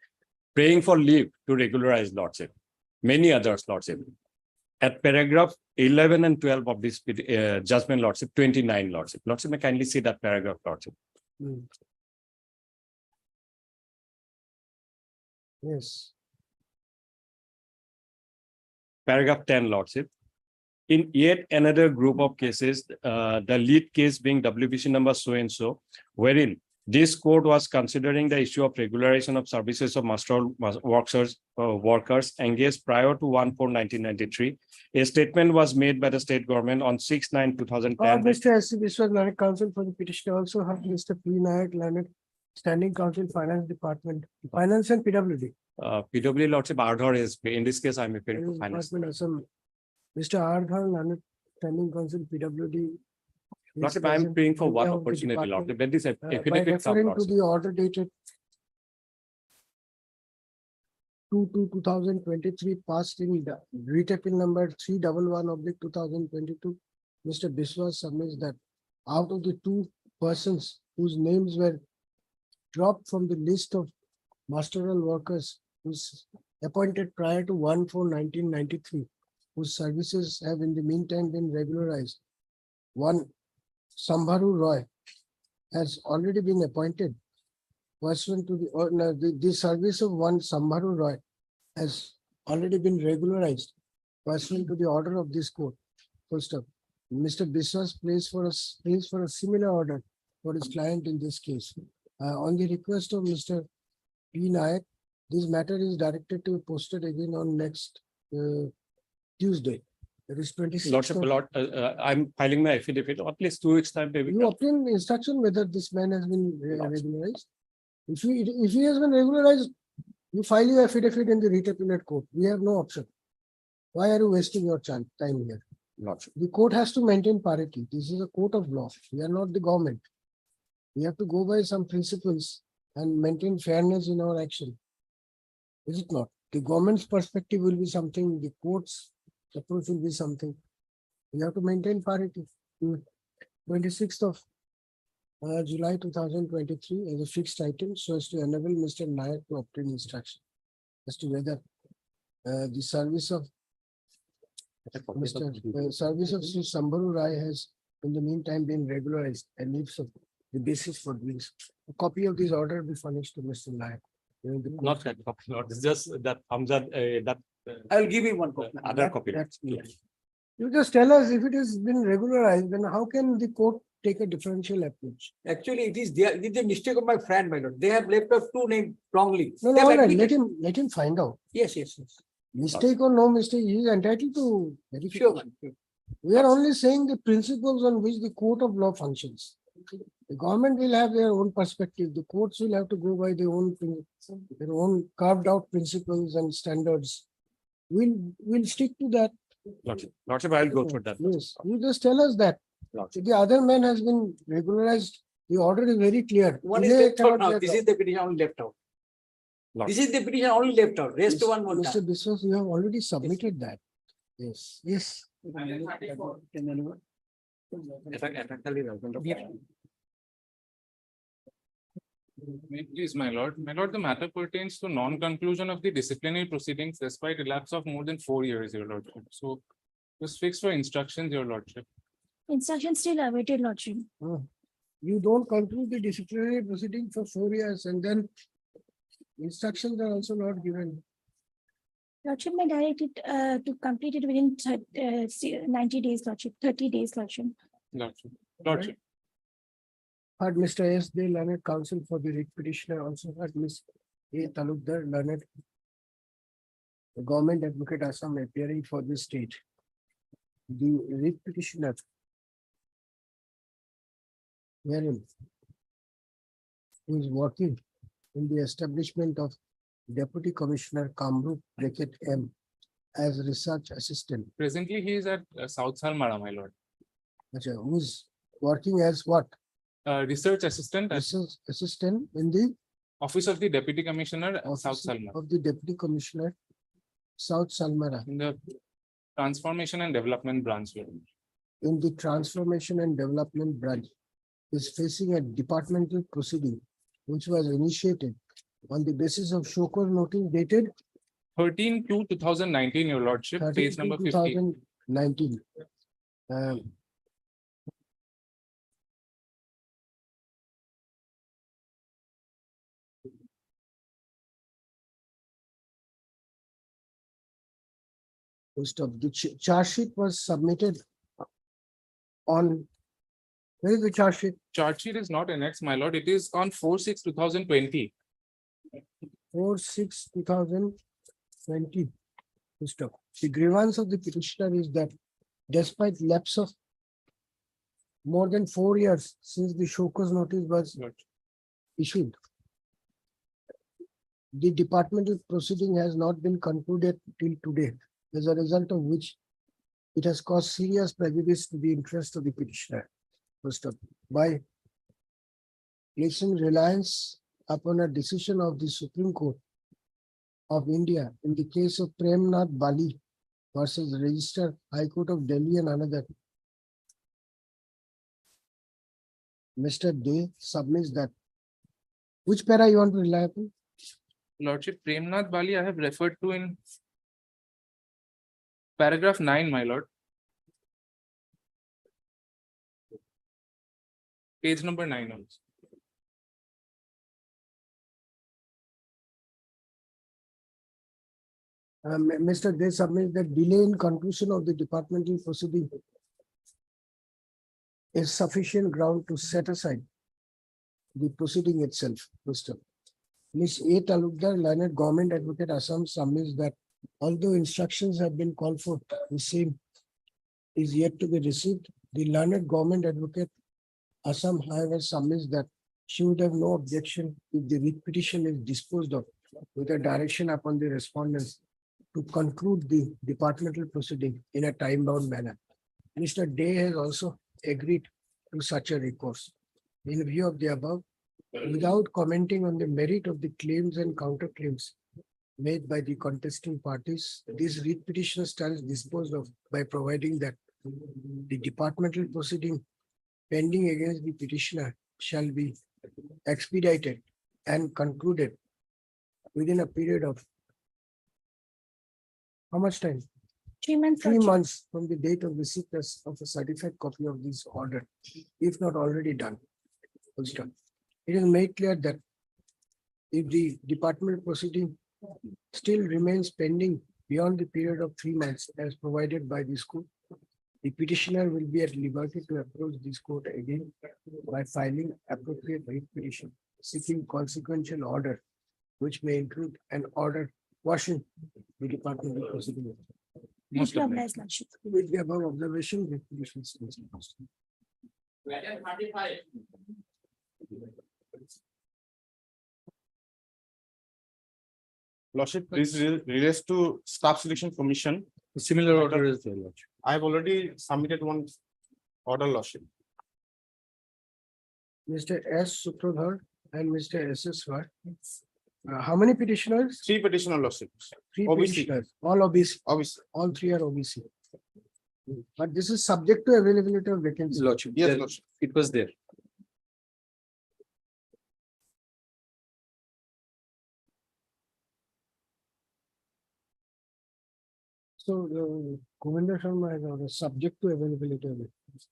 praying for leave to regularize, Lordship. Many others, Lordship. At paragraph 11 and 12 of this judgment, Lordship, 29, Lordship. Lordship, may kindly see that paragraph, Lordship. yes. Paragraph 10, Lordship. In yet another group of cases, the lead case being WBC number so-and-so, wherein this court was considering the issue of regularization of services of master workers engaged prior to 1/4/1993. A statement was made by the state government on 6/9/2010. Mr. S.C. Biswas Learning Council for the petitioner also have Mr. P. Nayak Learned Standing Council Finance Department, Finance and PWD. PW Lordship Ardhar is, in this case, I'm referring to finance. Department, Assam. Mr. Ardhar Learned Standing Council PWD. Lordship, I'm praying for one opportunity, Lordship. Let this By affidavit come, referring to Lordship. the order dated 2/2/2023 passed in the writ appeal number 311/2022, Mr. Biswas submits that out of the two persons whose names were dropped from the list of masteral workers who's appointed prior to 1/4/1993, whose services have in the meantime been regularized. One Sambharu Roy has already been appointed pursuant to the service of one Sambharu Roy has already been regularized pursuant to the order of this court. First up, Mr. Biswas plays for a similar order for his client in this case. On the request of Mr. P. Nayak, this matter is directed to be posted again on next Tuesday. That is 26th. Lordship, I'm filing my affidavit, at least 2 weeks time. They will You come. obtain instruction whether this man has been regularized. If he has been regularized, you file your affidavit in the writ appellate court. We have no option. Why are you wasting your time here? Lordship. The court has to maintain parity. This is a court of law. We are not the government. We have to go by some principles and maintain fairness in our action. Is it not? The government's perspective will be something, the court's approach will be something. We have to maintain parity. 26th of July 2023 as a fixed item so as to enable Mr. Nayak to obtain instruction as to whether the service of service of Sri Sambharu Rai has in the meantime been regularized and if so, the basis for this. A copy of this order be furnished to Mr. Nayak. Not that copy, Lord. It's just that Hamzad, that I'll give you one copy. other copy. That's clear. You just tell us if it has been regularized, then how can the court take a differential approach? Actually, it is there. It is a mistake of my friend, my lord. They have left out two names wrongly. No, They have all right, admitted. let him find out. Yes, yes, yes. Mistake or no mistake, he is entitled to verification. Sure, man. Sure. We are only saying the principles on which the court of law functions. The government will have their own perspective. The courts will have to go by their own carved out principles and standards. We'll stick to that. Lordship, I'll go through that. Yes, you just tell us that. Lordship. The other man has been regularized. The order is very clear. One is Delay left out cannot now. get This out. is the petition only left out. Lord. This is the petition only left out. Rest one more Mr. time. Biswas, you have already submitted that. Yes, yes. Please, my lord. My lord, the matter pertains to non-conclusion of the disciplinary proceedings despite a lapse of more than 4 years, your lordship. So just fix for instructions, your lordship. Instruction still awaited, Lordship. You don't conclude the disciplinary proceeding for 4 years and then instructions are also not given. Lordship may direct it to complete it within 90 days, Lordship, 30 days, Lordship. Lordship. Lordship. Heard Mr. S. De learned counsel for the writ petitioner, also heard Ms. A. Talukdar learned the government advocate Assam appearing for the state. The writ petitioner wherein who is working in the establishment of Deputy Commissioner Kamrup Bracket M as research assistant. Presently, he is at South Salmara, my lord. Who is working as what? Research assistant at Research assistant in the Office of the Deputy Commissioner at South office Salmara. of the Deputy Commissioner, South Salmara, In the Transformation and Development branch. Your lordship. in the Transformation and Development branch, is facing a departmental proceeding which was initiated on the basis of show cause notice dated 13/2/2019, your lordship, page number 50. 2019. First of the charge sheet was submitted on, where is the charge sheet? Charge sheet is not annexed, my lord. It is on 4/6/2020. 4/6/2020. First of, the grievance of the petitioner is that despite lapse of more than 4 years since the show cause notice was issued, the departmental proceeding has not been concluded till today, as a result of which it has caused serious prejudice to the interest of the petitioner. First of, by placing reliance upon a decision of the Supreme Court of India in the case of Premnath Bali versus Register High Court of Delhi and another, Mr. Day submits that. Which para you want to rely upon? Lordship, Premnath Bali, I have referred to in paragraph 9, my lord. Page number 9 also. Mr. They submit that delay in conclusion of the departmental proceeding is sufficient ground to set aside the proceeding itself, Mr. Ms. A. Talukdar, learned government advocate Assam, submits that although instructions have been called for, the same is yet to be received. The learned government advocate Assam, however, submits that she would have no objection if the writ petition is disposed of with a direction upon the respondents to conclude the departmental proceeding in a time-bound manner. Mr. Day has also agreed to such a recourse. In view of the above, without commenting on the merit of the claims and counterclaims made by the contesting parties, this writ petition stands disposed of by providing that the departmental proceeding pending against the petitioner shall be expedited and concluded within a period of how much time? 3 months. 3 Lordship. months from the date of receipt of a certified copy of this order, if not already done. Full stop. It is made clear that if the department proceeding still remains pending beyond the period of 3 months as provided by this court, the petitioner will be at liberty to approach this court again by filing appropriate writ petition, seeking consequential order, which may include an order quashing the departmental proceeding. Most obliged, Lordship. With the above observation, writ petition stands closed. Lordship, this relates to staff selection commission. Similar order is there, Lordship. I have already submitted one order, Lordship. Mr. S. Sutrodhar and Mr. S. S. Var. How many petitioners? 3 petitioner, Lordship. 3 OBC. petitioners, all OBC, Obviously, all 3 are OBC. But this is subject to availability of vacancy. Lordship. yes, there- Lordship. It was there. So, Govinda Sharma has order subject to availability of vacancy.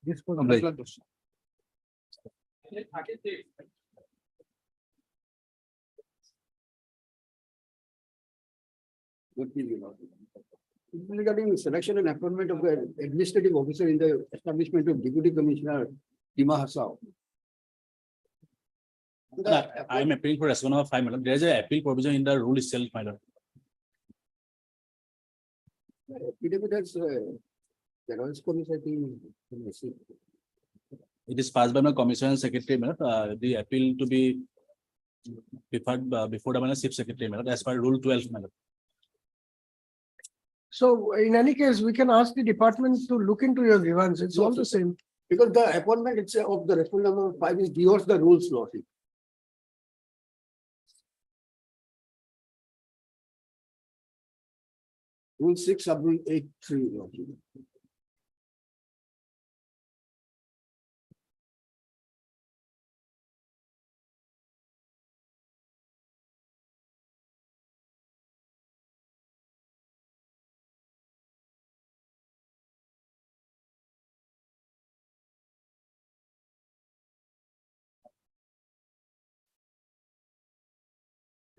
This was Obliged. Regarding selection and appointment of the administrative officer in the establishment of Deputy Commissioner Dima Hassau. I am appealing for S1 of 5, madam. There is a appeal provision in the rule itself, madam. That's the Royals Commission, I think. It is passed by my commissioner and secretary, madam. The appeal to be before the chief secretary, madam, as per rule 12, madam. So in any case, we can ask the department to look into your grievance. It's all the same. Because the appointment itself of the respondent number 5 is beyond the rules, Lordship. Rule 6, sub-rule 8(3), Lordship.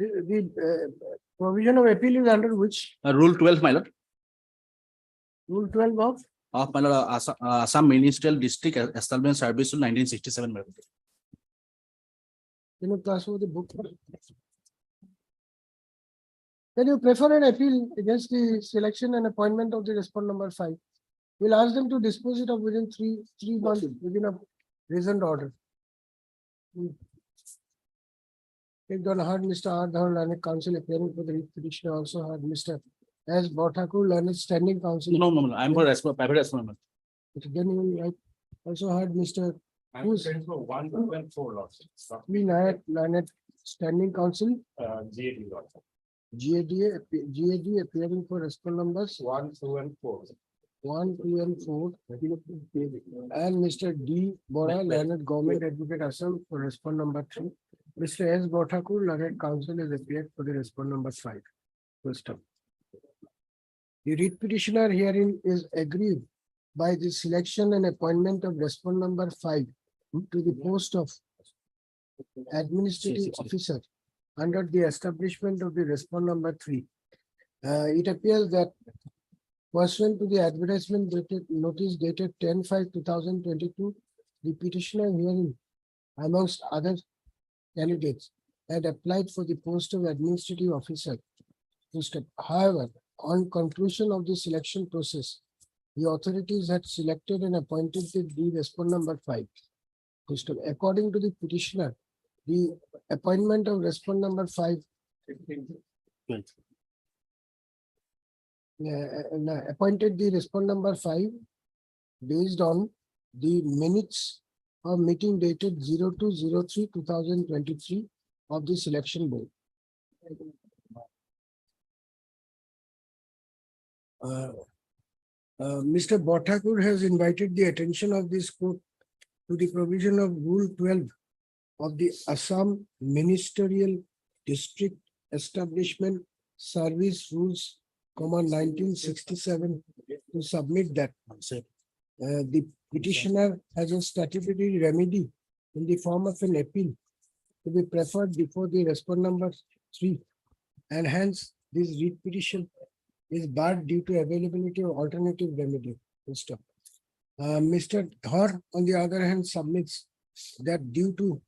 The provision of appeal is under which Rule 12, my lord, rule 12 of my lord, Assam Ministerial District Establishment Service Rule 1967, madam. you know, class of the book. Then you prefer an appeal against the selection and appointment of the respondent number 5. We'll ask them to dispose it of within three months, within a reasoned order. It done heard Mr. R. Dhawan, learned counsel appearing for the writ petitioner, also heard Mr. S. Bhattakur, learned standing counsel. No, I'm for private respondent. Then you will write. Also heard Mr. Who's? For 1 and 4 lots. Me, Nayak, learned Standing Council, GAD, Lordship. GAD appearing for respond numbers 1, 2, and 4. 1, 2, and 4. And Mr. D. Bora, Learned Government Advocate Assam for respond number 3. Mr. S. Bothakur, Learned Counsel has appeared for the respond number 5. First up. The writ petitioner herein is aggrieved by the selection and appointment of respond number 5 to the post of administrative officer under the establishment of the respond number 3. It appears that pursuant to the advertisement notice dated 10/5/2022, the petitioner herein, amongst other candidates, had applied for the post of administrative officer. However, on conclusion of the selection process, the authorities had selected and appointed the respond number 5. According to the petitioner, the appointment of respond number 5 appointed the respond number 5 based on the minutes of meeting dated 02/03/2023 of the selection board. Mr. Bothakur has invited the attention of this court to the provision of Rule 12 of the Assam Ministerial District Establishment Service Rules, 1967, to submit that the petitioner has a statutory remedy in the form of an appeal to be preferred before the respond number 3, and hence this writ petition is barred due to availability of alternative remedy. Mr. Dhar, on the other hand, submits that due to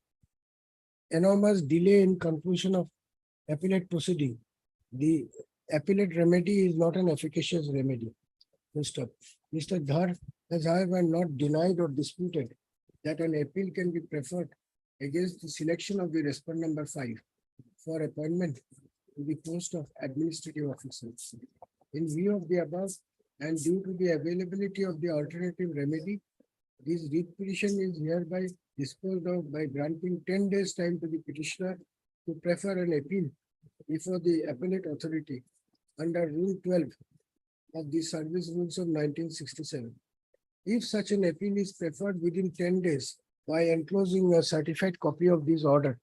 enormous delay in conclusion of appellate proceeding, the appellate remedy is not an efficacious remedy. Mr. Dhar has however not denied or disputed that an appeal can be preferred against the selection of the respond number 5 for appointment to the post of administrative officer. In view of the above and due to the availability of the alternative remedy, this writ petition is hereby disposed of by granting 10 days time to the petitioner to prefer an appeal before the appellate authority under Rule 12 of the Service Rules of 1967. If such an appeal is preferred within 10 days by enclosing a certified copy of this order,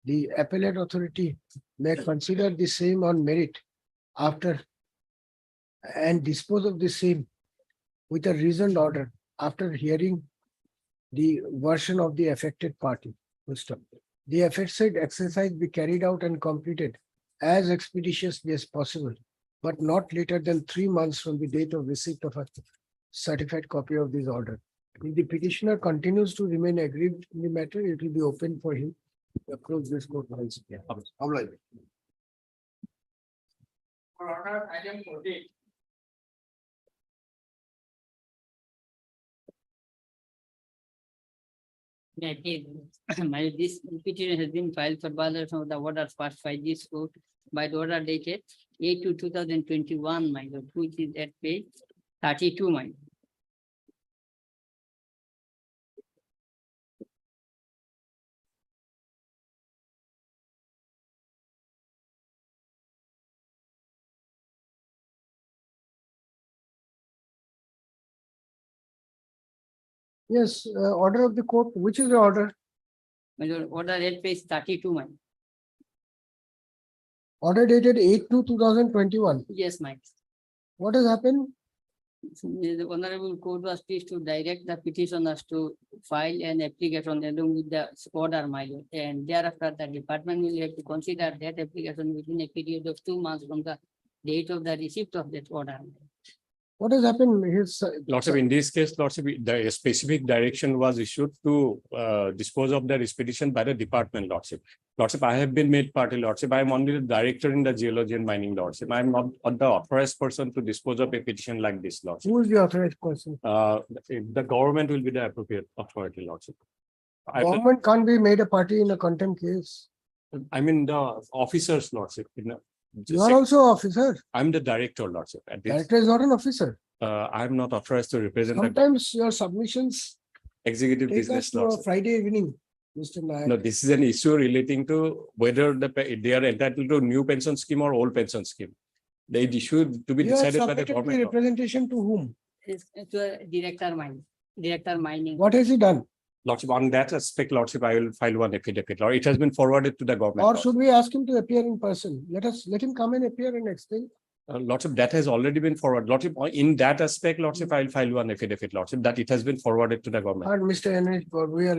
the appellate authority may consider the same on merit after and dispose of the same with a reasoned order after hearing the version of the affected party. The aforesaid exercise be carried out and completed as expeditiously as possible, but not later than 3 months from the date of receipt of a certified copy of this order. If the petitioner continues to remain aggrieved in the matter, it will be open for him to approach this court once again. This petition has been filed for violation of the orders passed by this court by the order dated 8/2/2021, my lord, which is at page 32, my lord. Yes, order of the court. Which is the order? My lord, order at page 32, my lord. Order dated 8/2/2021. Yes, my lord. What has happened? The honorable court was pleased to direct the petitioners to file an application along with the order, my lord. And thereafter, the department will have to consider that application within a period of 2 months from the date of the receipt of that order. What has happened? Lordship, in this case, Lordship, the specific direction was issued to dispose of the petition by the department, Lordship. Lordship, I have been made party, Lordship. I am only the director in the geology and mining, Lordship. I am not the authorized person to dispose of a petition like this, Lordship. Who is the authorized person? The government will be the appropriate authority, Lordship. Government can't be made a party in a contempt case. I mean, the officers, Lordship. You are also an officer. I'm the director, Lordship. Director is not an officer. I'm not authorized to represent. Sometimes your submissions Executive take business, us to a Lordship. Friday evening. Mr. Nayak. No, this is an issue relating to whether they are entitled to new pension scheme or old pension scheme. The issue to be You have decided by the submitted the government. representation to whom? It's to a director mining. What has he done? Lordship, on that aspect, Lordship, I will file one affidavit, or it has been forwarded to the government. Or should we ask him to appear in person? Let him come and appear and explain. Lordship, that has already been forwarded. Lordship, in that aspect, Lordship, I will file one affidavit, Lordship, that it has been forwarded to the government. And Mr. N.H. Borbia,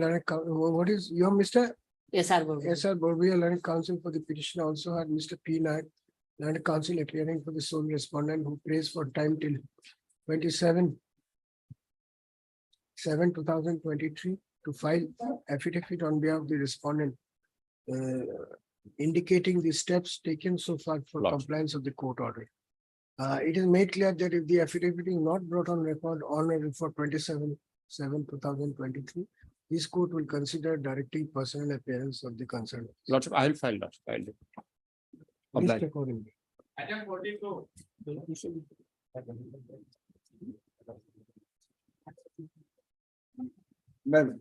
what is your Mr. SR Board. S.R. Borbia, Learned Counsel for the petitioner, also had Mr. P. Nayak, Learned Counsel appearing for the sole respondent, who prays for time till 27/7/2023 to file affidavit on behalf of the respondent, indicating the steps taken so far for Lordship. compliance of the court order. It is made clear that if the affidavit is not brought on record on or before 27/7/2023, this court will consider directing personal appearance of the concerned. Lordship, I will file, Lordship, I will do. Please Obliged. accordingly. Item 42. Ma'am,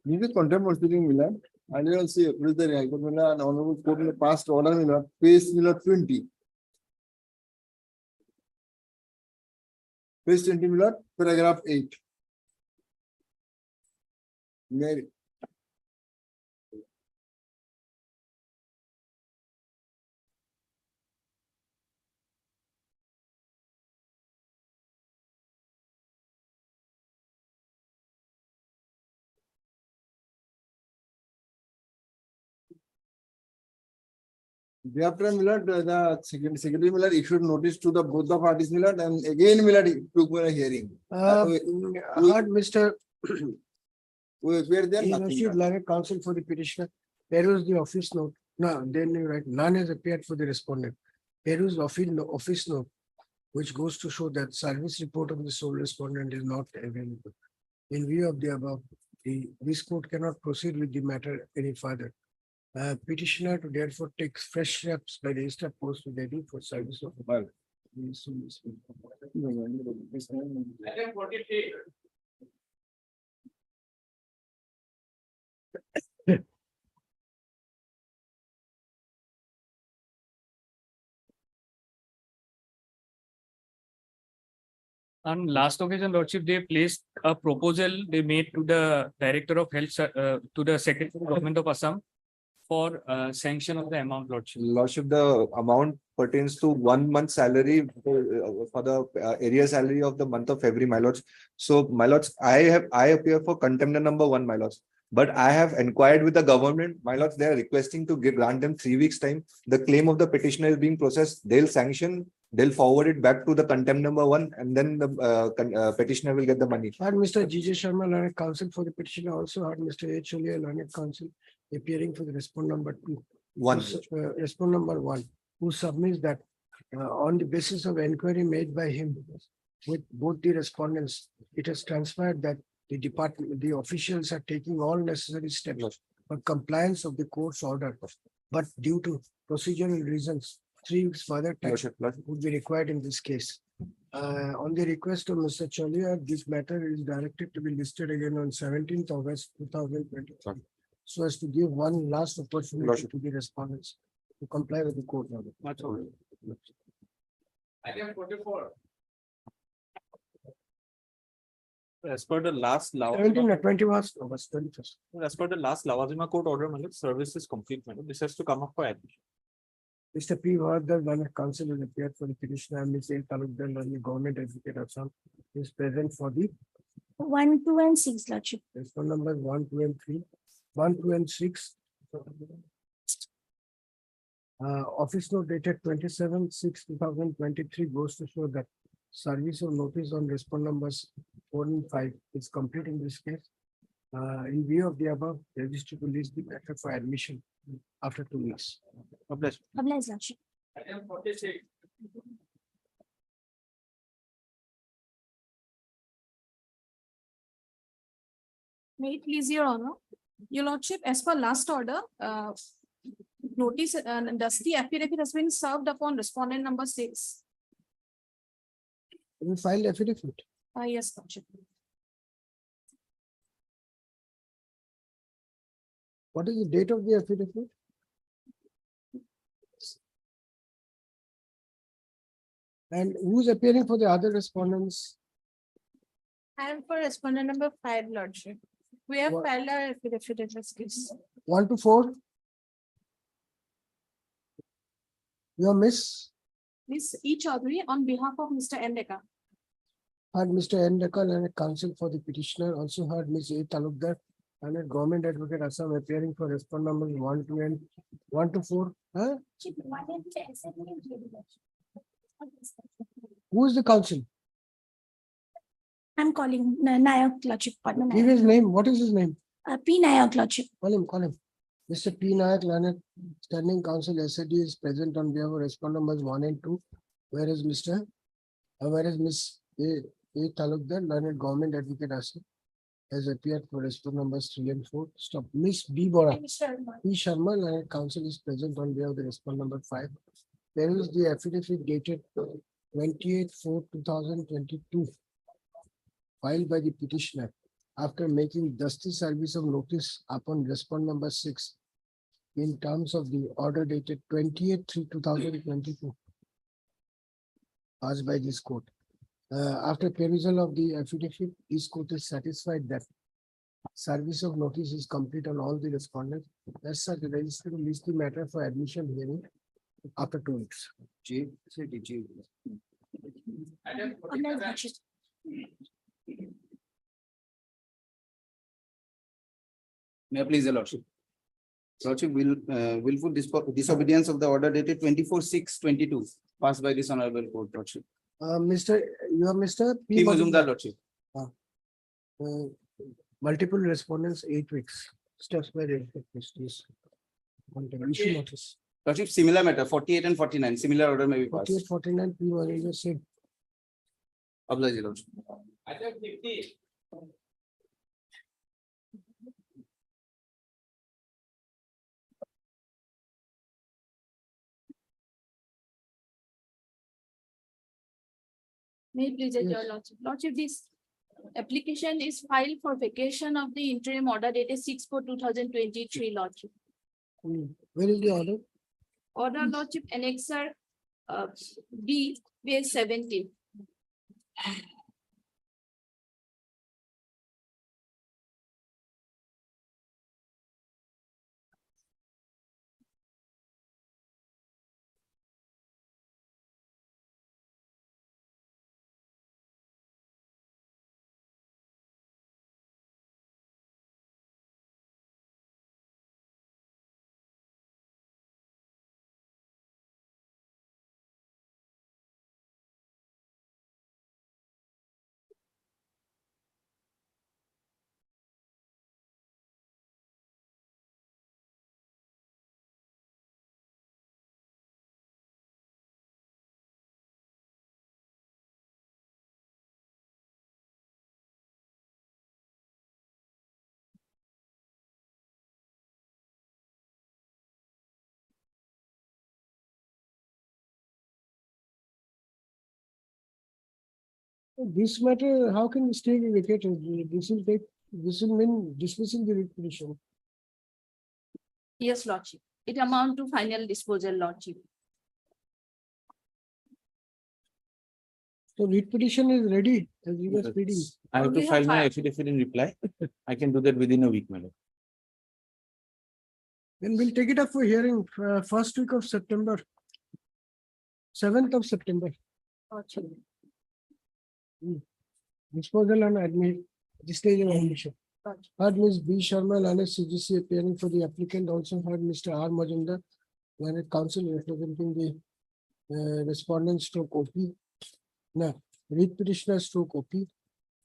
this is contempt proceeding Milan. I will see President High Court Milan, Honorable Court in the past order Milan, page Milan 20. Page 20 Milan, paragraph 8. Mary. Thereafter, Millard, the secretary Millard issued notice to the both the parties Millard, and again Millard took a hearing. Heard Mr. We appeared there, He nothing. received learned counsel for the petitioner. There was the office note. No, then you write, none has appeared for the respondent. There is office note, which goes to show that service report of the sole respondent is not available. In view of the above, this court cannot proceed with the matter any further. Petitioner to therefore take fresh steps by registered post ready for service of. Item 43. On last occasion, Lordship, they placed a proposal they made to the Director of Health, to the Secretary Government of Assam for sanction of the amount, Lordship. Lordship, the amount pertains to 1 month salary for the area salary of the month of February, my lords. So, my lords, I appear for contender number 1, my lords. But I have inquired with the government, my lords, they are requesting to grant them 3 weeks time. The claim of the petitioner is being processed. They'll sanction, they'll forward it back to the contempt number 1, and then the petitioner will get the money. Had Mr. G.J. Sharma, learned counsel for the petitioner, also had Mr. H. Olia, learned counsel appearing for the respondent number 2. 1. Respondent number 1, who submits that on the basis of inquiry made by him with both the respondents, it has transpired that the officials are taking all necessary steps for compliance of the court's order. But due to procedural reasons, 3 weeks further time would be required in this case. On the request of Mr. Cholia, this matter is directed to be listed again on 17th August 2023. So as to give one last opportunity to the respondents to comply with the court order. Item 44. As per the last 17 or 21st August 21st. as per the last Lavazima court order, service is complete. This has to come up for admission. Mr. P. Vardar, learned counsel has appeared for the petitioner, and Ms. A. Talukdar, learned government advocate Assam, is present for the 1, 2, and 6, Lordship. phone numbers 1, 2, and 3, 1, 2, and 6. Office note dated 27/6/2023 goes to show that service of notice on respond numbers 4 and 5 is complete in this case. In view of the above, registered to list the matter for admission after 2 weeks. Obliged, Lordship. Item 46. May it please your honor. Your lordship, as per last order, notice, dusty affidavit has been served upon respondent number 6. We filed affidavit. Yes, lordship. What is the date of the affidavit? And who's appearing for the other respondents? I am for respondent number 5, Lordship. We have What? filed our affidavit in this case. 1 to 4? Your miss Miss E. Chaudhary on behalf of Mr. Endeka. heard Mr. N. Dekal and counsel for the petitioner, also heard Ms. A. Talukdar and a government advocate Assam appearing for respondent numbers 1 to and 1 to 4. Huh? Who is the counsel? I'm calling Nayak Lordship. Give his name. What is his name? P. Nayak Lordship. Call him, call him. Mr. P. Nayak, Learned Standing Counsel SAD is present on behalf of respondent numbers 1 and 2. Whereas Ms. A. Talukdar, Learned Government Advocate Assam, has appeared for respondent numbers 3 and 4. Stop. Ms. B. Bora. P. Sharma, Learned Counsel is present on behalf of the respondent number 5. There is the affidavit dated 28/4/2022 filed by the petitioner after making dusty service of notice upon respondent number 6 in terms of the order dated 28/3/2022 passed by this court. After perusal of the affidavit, this court is satisfied that service of notice is complete on all the respondents. As such, the registrar will list the matter for admission hearing after 2 weeks. May I please the Lordship? Lordship, willful disobedience of the order dated 24/6/22 passed by this honorable court, Lordship. You are Mr. P. Majumdar, Lordship. Multiple respondents, 8 weeks. Steps by justice. Issue notice. Lordship, similar matter, 48 and 49, similar order may be passed. 48, 49, P. Majumdar same. Oblige, Your Lordship. May please your Lordship. Lordship, this application is filed for vacation of the interim order dated 6/4/2023, Lordship. Where is the order? Order, Lordship, annexer B, page 17. This matter, how can the stay be vacated? This will mean dismissing the writ petition. Yes, Lordship. It amount to final disposal, Lordship. So writ petition is ready as you were speaking. I have to We have file my filed. affidavit in reply. I can do that within a week, madam. Then we'll take it up for hearing first week of September. 7th of September. Lordship. Disposal and admit, this stage of admission. Lordship. Heard Ms. B. Sharma, Learned CGC appearing for the applicant, also heard Mr. R. Majumdar, Learned Counsel representing the respondent stroke OP. No, writ petitioner stroke OP.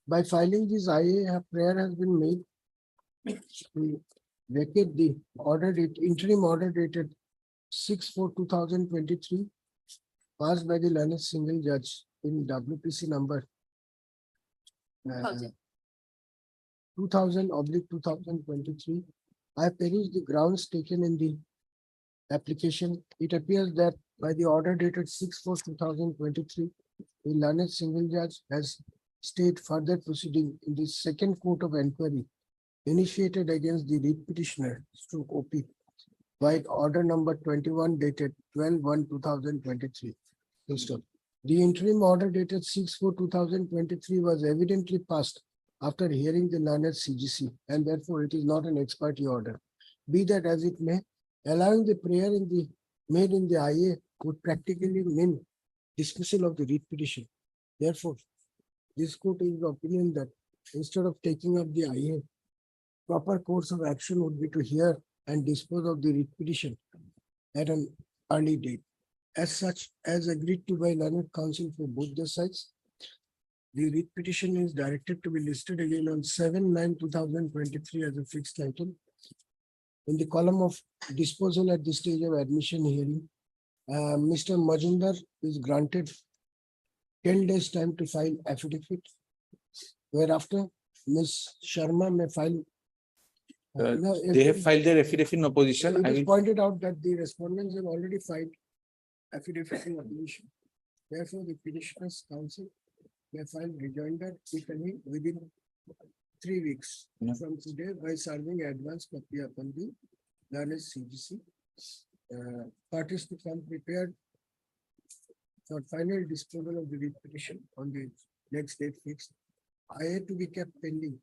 By filing this IA, a prayer has been made to vacate the order date, interim order dated 6/4/2023 passed by the Learned Single Judge in WPC number 2000/2023. I perused the grounds taken in the application. It appears that by the order dated 6/4/2023, the Learned Single Judge has stayed further proceeding in the second court of inquiry initiated against the lead petitioner, stroke OP, by order number 21 dated 12/1/2023. Full stop. The interim order dated 6/4/2023 was evidently passed after hearing the learned CGC, and therefore it is not an ex parte order. Be that as it may, allowing the prayer made in the IA would practically mean dismissal of the writ petition. Therefore, this court is of the opinion that instead of taking up the IA, proper course of action would be to hear and dispose of the writ petition at an early date. As such, as agreed to by learned counsel for both the sides, the writ petition is directed to be listed again on 7/9/2023 as a fixed item. In the column of disposal at the stage of admission hearing, Mr. Majumdar is granted 10 days time to file affidavit, whereafter Ms. Sharma may file. They have filed their affidavit in opposition. It I is will, pointed out that the respondents have already filed affidavit in opposition. Therefore, the petitioner's counsel may file rejoinder, if any, within 3 weeks from today by serving advance copy upon the learned CGC. Parties to come prepared for final disposal of the writ petition on the next date fixed. IA to be kept pending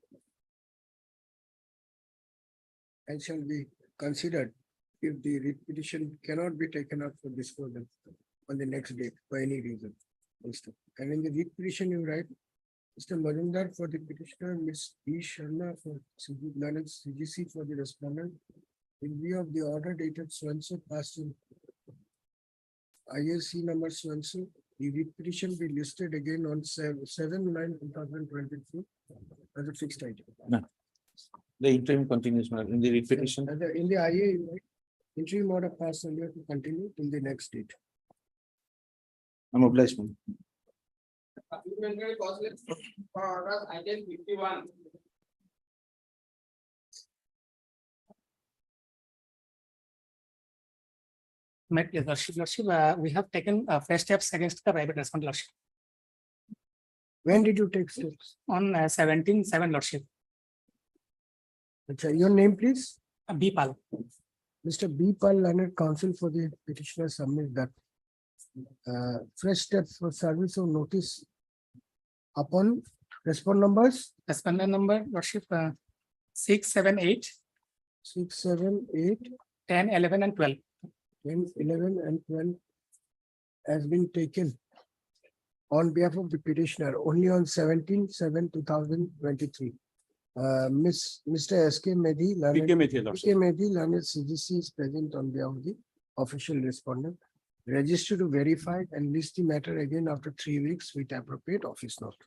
and shall be considered if the writ petition cannot be taken up for disposal on the next date for any reason. And in the writ petition, you write, Mr. Majumdar for the petitioner, Ms. B. Sharma for learned CGC for the respondent. In view of the order dated so-and-so passed in ISC number so-and-so, the writ petition be listed again on 7/9/2023 as a fixed item. no. The interim continues madam, in the writ petition. And in the IA, you write, interim order passed earlier to continue till the next date. I'm obliged. Madam. Item 51. My lordship, we have taken first steps against the private respondent lordship When did you take steps? on 17/7 lordship. Your name, please? B Pal. Mr. B. Pal, learned counsel for the petitioner submit that fresh steps for service of notice upon respond numbers Respondent number lordship 6, 7, 8, 6, 7, 8, 10, 11, and 12. 10, 11, and 12 has been taken on behalf of the petitioner only on 17/7/2023. Mr. S.K. Medhi, PK Medhi, PK Medhi, learned CGC is present on behalf of the official respondent. Register to verify and list the matter again after 3 weeks with appropriate office note.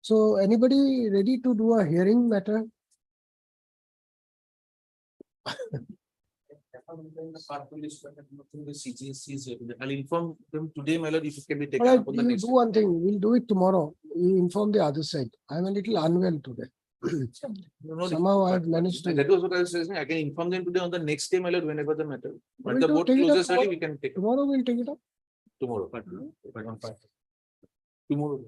So anybody ready to do a hearing matter? I'll inform them today, my lord, if it can be taken Alright, up on the you next. do one thing, we'll do it tomorrow. You inform the other side. I'm a little unwell today. No, Somehow but- I've managed to. That was what I was saying. I can inform them today on the next day, my lord, whenever the matter. But We'll the do- board take it up closes early, tomorrow. we can take Tomorrow we'll take it up. tomorrow. Tomorrow.